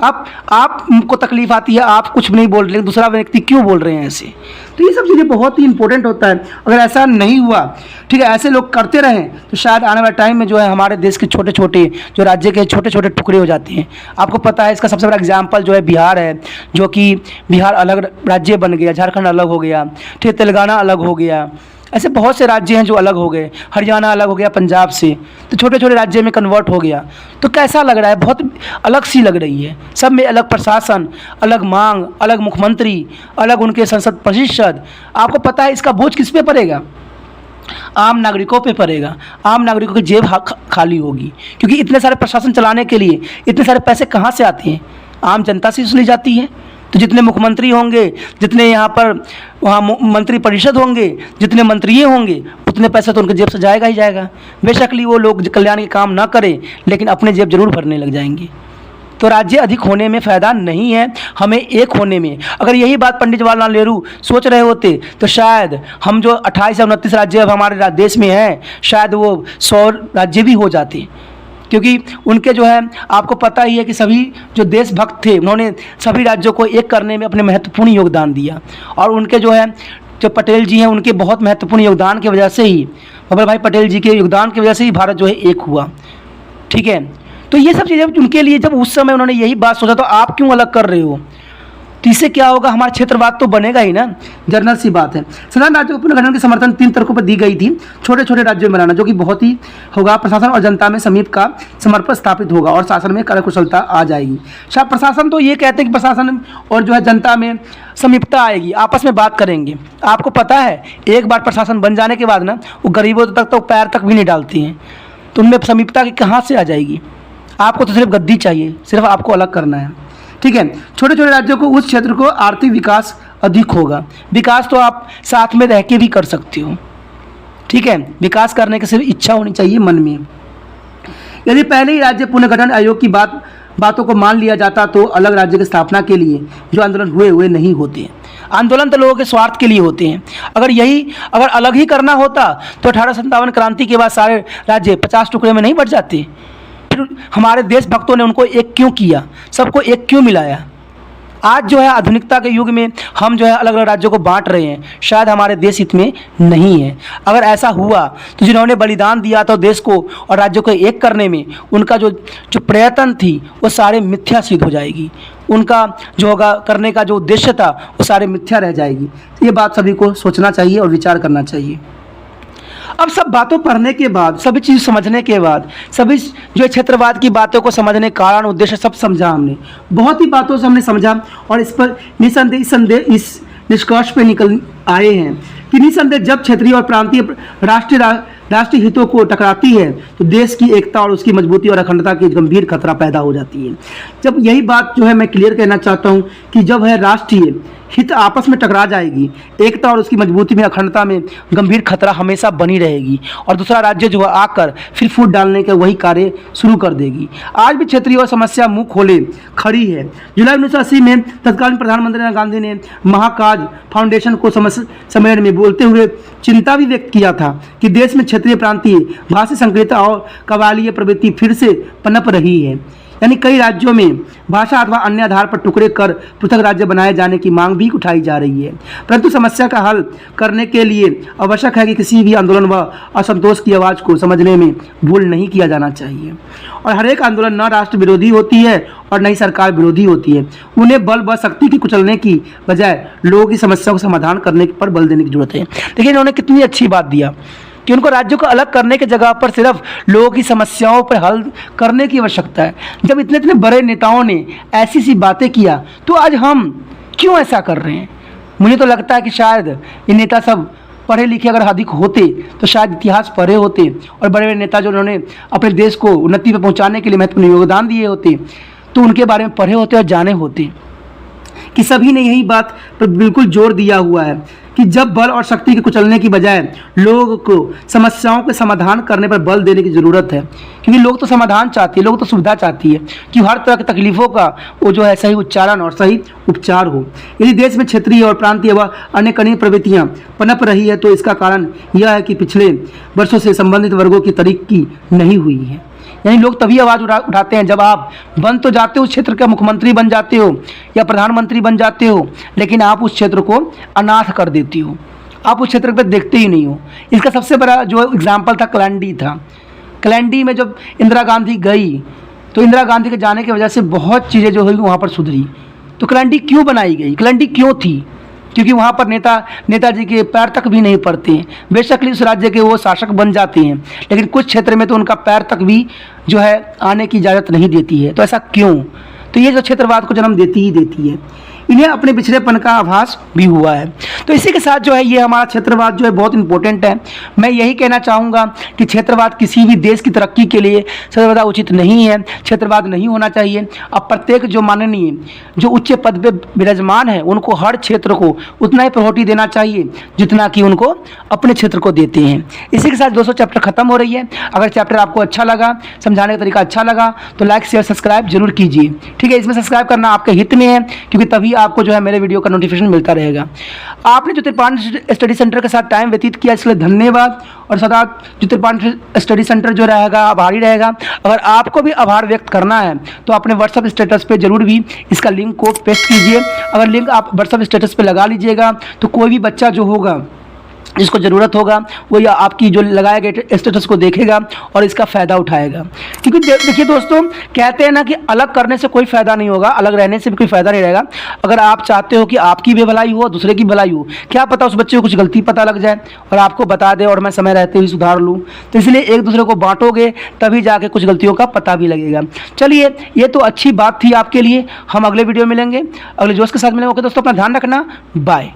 आपको तकलीफ आती है, आप कुछ नहीं बोल रहे, लेकिन दूसरा व्यक्ति क्यों बोल रहे हैं ऐसे। तो ये सब चीज़ें बहुत ही इंपॉर्टेंट होता है। अगर ऐसा नहीं हुआ, ठीक है, ऐसे लोग करते रहें तो शायद आने वाले टाइम में जो है हमारे देश के छोटे छोटे जो राज्य के छोटे छोटे टुकड़े हो जाते हैं। आपको पता है इसका सबसे बड़ा एग्जाम्पल जो है बिहार है, जो कि बिहार अलग राज्य बन गया, झारखंड अलग हो गया, ठीक है, तेलंगाना अलग हो गया। ऐसे बहुत से राज्य हैं जो अलग हो गए, हरियाणा अलग हो गया पंजाब से, तो छोटे छोटे राज्य में कन्वर्ट हो गया। तो कैसा लग रहा है, बहुत अलग सी लग रही है। सब में अलग प्रशासन, अलग मांग, अलग मुख्यमंत्री, अलग उनके संसद परिषद। आपको पता है इसका बोझ किस पे पड़ेगा? आम नागरिकों पे पड़ेगा। आम नागरिकों की जेब खाली होगी, क्योंकि इतने सारे प्रशासन चलाने के लिए इतने सारे पैसे कहाँ से आते हैं? आम जनता से वसूली जाती है। तो जितने मुख्यमंत्री होंगे, जितने यहाँ पर वहाँ मंत्री परिषद होंगे, जितने मंत्री होंगे, उतने पैसे तो उनके जेब से जाएगा ही जाएगा। बेशकली वो लोग कल्याण के काम ना करें, लेकिन अपने जेब जरूर भरने लग जाएंगे। तो राज्य अधिक होने में फ़ायदा नहीं है, हमें एक होने में। अगर यही बात पंडित जवाहरलाल नेहरू सोच रहे होते तो शायद हम जो 28 या 29 राज्य अब हमारे देश में हैं, शायद वो 100 राज्य भी हो जाते। क्योंकि उनके जो है, आपको पता ही है कि सभी जो देशभक्त थे, उन्होंने सभी राज्यों को एक करने में अपने महत्वपूर्ण योगदान दिया। और उनके जो है, जो पटेल जी हैं, उनके बहुत महत्वपूर्ण योगदान की वजह से ही, वल्लभ भाई पटेल जी के योगदान की वजह से ही भारत जो है एक हुआ। ठीक है, तो ये सब चीज़ें उनके लिए, जब उस समय उन्होंने यही बात सोचा, तो आप क्यों अलग कर रहे हो? तो इससे क्या होगा, हमारा क्षेत्रवाद तो बनेगा ही ना। जनरल सी बात है। संविधान राज्यों को पुनर्गठन के समर्थन 3 तर्कों पर दी गई थी। छोटे छोटे राज्यों में बनाना, जो कि बहुत ही होगा, प्रशासन और जनता में समीप का समर्पण स्थापित होगा और शासन में कार्यकुशलता आ जाएगी। प्रशासन तो ये कहते हैं कि प्रशासन और जो है जनता में समीपता आएगी, आपस में बात करेंगे। आपको पता है एक बार प्रशासन बन जाने के बाद ना, वो गरीबों तक तो पैर तक भी नहीं डालती हैं। तो उनमें समीपता की कहाँ से आ जाएगी? आपको तो सिर्फ गद्दी चाहिए, सिर्फ आपको अलग करना है। ठीक है, छोटे छोटे राज्यों को, उस क्षेत्र को आर्थिक विकास अधिक होगा। विकास तो आप साथ में रह के भी कर सकते हो। ठीक है, विकास करने की सिर्फ इच्छा होनी चाहिए मन में। यदि पहले ही राज्य पुनर्गठन आयोग की बातों को मान लिया जाता तो अलग राज्य की स्थापना के लिए जो आंदोलन हुए नहीं होते। आंदोलन तो लोगों के स्वार्थ के लिए होते हैं। अगर अलग ही करना होता तो 1857 क्रांति के बाद सारे राज्य 50 टुकड़े में नहीं बट जाते। फिर हमारे देशभक्तों ने उनको एक क्यों किया, सबको एक क्यों मिलाया? आज जो है आधुनिकता के युग में हम जो है अलग अलग राज्यों को बांट रहे हैं, शायद हमारे देश हित में नहीं है। अगर ऐसा हुआ तो जिन्होंने बलिदान दिया था देश को और राज्यों को एक करने में, उनका जो प्रयत्न थी वो सारे मिथ्या सिद्ध हो जाएगी। उनका जो होगा करने का जो उद्देश्य था वो सारे मिथ्या रह जाएगी। ये बात सभी को सोचना चाहिए और विचार करना चाहिए। अब सब बातों पढ़ने के बाद, सभी चीज़ समझने के बाद, सभी जो क्षेत्रवाद की बातों को समझने, कारण उद्देश्य सब समझा हमने, बहुत ही बातों से हमने समझा और इस पर निसंदेह इस निष्कर्ष पे निकल आए हैं कि निसंदेह जब क्षेत्रीय और प्रांतीय राष्ट्रीय हितों को टकराती है तो देश की एकता और उसकी मजबूती और अखंडता की गंभीर खतरा पैदा हो जाती है। जब यही बात जो है मैं क्लियर कहना चाहता हूँ कि जब है राष्ट्रीय हित आपस में टकरा जाएगी, एकता और उसकी मजबूती में, अखंडता में गंभीर खतरा हमेशा बनी रहेगी और दूसरा राज्य जो है आकर फिर फूट डालने का वही कार्य शुरू कर देगी। आज भी क्षेत्रीय और समस्या मुंह खोले खड़ी है। जुलाई 1980 में तत्कालीन प्रधानमंत्री इंदिरा गांधी ने महाकाज फाउंडेशन को सम्मेलन में बोलते हुए चिंता भी व्यक्त किया था कि देश में क्षेत्रीय, प्रांतीय, भाषी संकरीयता और कबालीय प्रवृत्ति फिर से पनप रही है। यानी कई राज्यों में भाषा अथवा अन्य आधार पर टुकड़े कर पृथक राज्य बनाए जाने की मांग भी उठाई जा रही है। परंतु समस्या का हल करने के लिए आवश्यक है कि किसी भी आंदोलन व असंतोष की आवाज़ को समझने में भूल नहीं किया जाना चाहिए। और हर एक आंदोलन न राष्ट्र विरोधी होती है और न ही सरकार विरोधी होती है। उन्हें बल व शक्ति की कुचलने की बजाय लोगों की समस्या को समाधान करने पर बल देने की जरूरत है। देखिए इन्होंने कितनी अच्छी बात दिया कि उनको राज्यों को अलग करने की जगह पर सिर्फ लोगों की समस्याओं पर हल करने की आवश्यकता है। जब इतने इतने बड़े नेताओं ने ऐसी सी बातें किया तो आज हम क्यों ऐसा कर रहे हैं? मुझे तो लगता है कि शायद ये नेता सब पढ़े लिखे अगर अधिक होते तो शायद इतिहास पढ़े होते और बड़े बड़े नेता जो उन्होंने अपने देश को उन्नति पर पहुंचाने के लिए महत्वपूर्ण योगदान दिए होते तो उनके बारे में पढ़े होते और जाने होते कि सभी ने यही बात पर बिल्कुल जोर दिया हुआ है कि जब बल और शक्ति के कुचलने की बजाय लोगों को समस्याओं के समाधान करने पर बल देने की ज़रूरत है। क्योंकि लोग तो समाधान चाहते हैं, लोग तो सुविधा चाहती है कि हर तरह की तकलीफ़ों का वो जो है सही उच्चारण और सही उपचार हो। यदि देश में क्षेत्रीय और प्रांतीय व अन्य कई प्रवृत्तियाँ पनप रही है तो इसका कारण यह है कि पिछले वर्षों से संबंधित वर्गों की तरक्की नहीं हुई है। यानी लोग तभी आवाज़ उठाते हैं जब आप बन तो जाते हो, उस क्षेत्र के मुख्यमंत्री बन जाते हो या प्रधानमंत्री बन जाते हो, लेकिन आप उस क्षेत्र को अनाथ कर देती हो, आप उस क्षेत्र पर देखते ही नहीं हो। इसका सबसे बड़ा जो एग्जाम्पल था कलंडी था। कलंडी में जब इंदिरा गांधी गई तो इंदिरा गांधी के जाने की वजह से बहुत चीज़ें जो हुई वहाँ पर सुधरी। तो कलंडी क्यों बनाई गई, कलंडी क्यों थी? क्योंकि वहाँ पर नेताजी के पैर तक भी नहीं पड़ते हैं। बेशक उस राज्य के वो शासक बन जाते हैं, लेकिन कुछ क्षेत्र में तो उनका पैर तक भी जो है आने की इजाज़त नहीं देती है। तो ऐसा क्यों? तो ये जो क्षेत्रवाद को जन्म देती ही देती है। इन्हें अपने पिछड़ेपन का आभास भी हुआ है। तो इसी के साथ जो है ये हमारा क्षेत्रवाद जो है बहुत इंपॉर्टेंट है। मैं यही कहना चाहूँगा कि क्षेत्रवाद किसी भी देश की तरक्की के लिए सबसे ज़्यादा उचित नहीं है, क्षेत्रवाद नहीं होना चाहिए। अब प्रत्येक जो माननीय जो उच्च पद पे विराजमान है उनको हर क्षेत्र को उतना ही प्रायोरिटी देना चाहिए जितना कि उनको अपने क्षेत्र को देते हैं। इसी के साथ दोस्तों चैप्टर खत्म हो रही है। अगर चैप्टर आपको अच्छा लगा, समझाने का तरीका अच्छा लगा तो लाइक शेयर सब्सक्राइब जरूर कीजिए। ठीक है, इसमें सब्सक्राइब करना आपके हित में है, क्योंकि तभी आपको जो है मेरे वीडियो का नोटिफिकेशन मिलता रहेगा। आपने जो त्रिपाण स्टडी सेंटर के साथ टाइम व्यतीत किया इसके लिए धन्यवाद। और सदा जो त्रिपाण स्टडी सेंटर जो रहेगा आभारी रहेगा। अगर आपको भी आभार व्यक्त करना है तो अपने व्हाट्सएप स्टेटस पे जरूर भी इसका लिंक को पेस्ट कीजिए। अगर लिंक आप व्हाट्सएप स्टेटस पे लगा लीजिएगा तो कोई भी बच्चा जो होगा जिसको ज़रूरत होगा वो या आपकी जो लगाए गए स्टेटस को देखेगा और इसका फ़ायदा उठाएगा। क्योंकि देखिए दोस्तों, कहते हैं ना कि अलग करने से कोई फ़ायदा नहीं होगा, अलग रहने से भी कोई फ़ायदा नहीं रहेगा। अगर आप चाहते हो कि आपकी भी भलाई हो, दूसरे की भलाई हो, क्या पता उस बच्चे को कुछ गलती पता लग जाए और आपको बता दे और मैं समय रहते हुए सुधार लूँ। तो इसलिए एक दूसरे को बांटोगे तभी जाके कुछ गलतियों का पता भी लगेगा। चलिए, ये तो अच्छी बात थी आपके लिए। हम अगले वीडियो में मिलेंगे, अगले जोश के साथ मिलेंगे। ओके दोस्तों, अपना ध्यान रखना, बाय।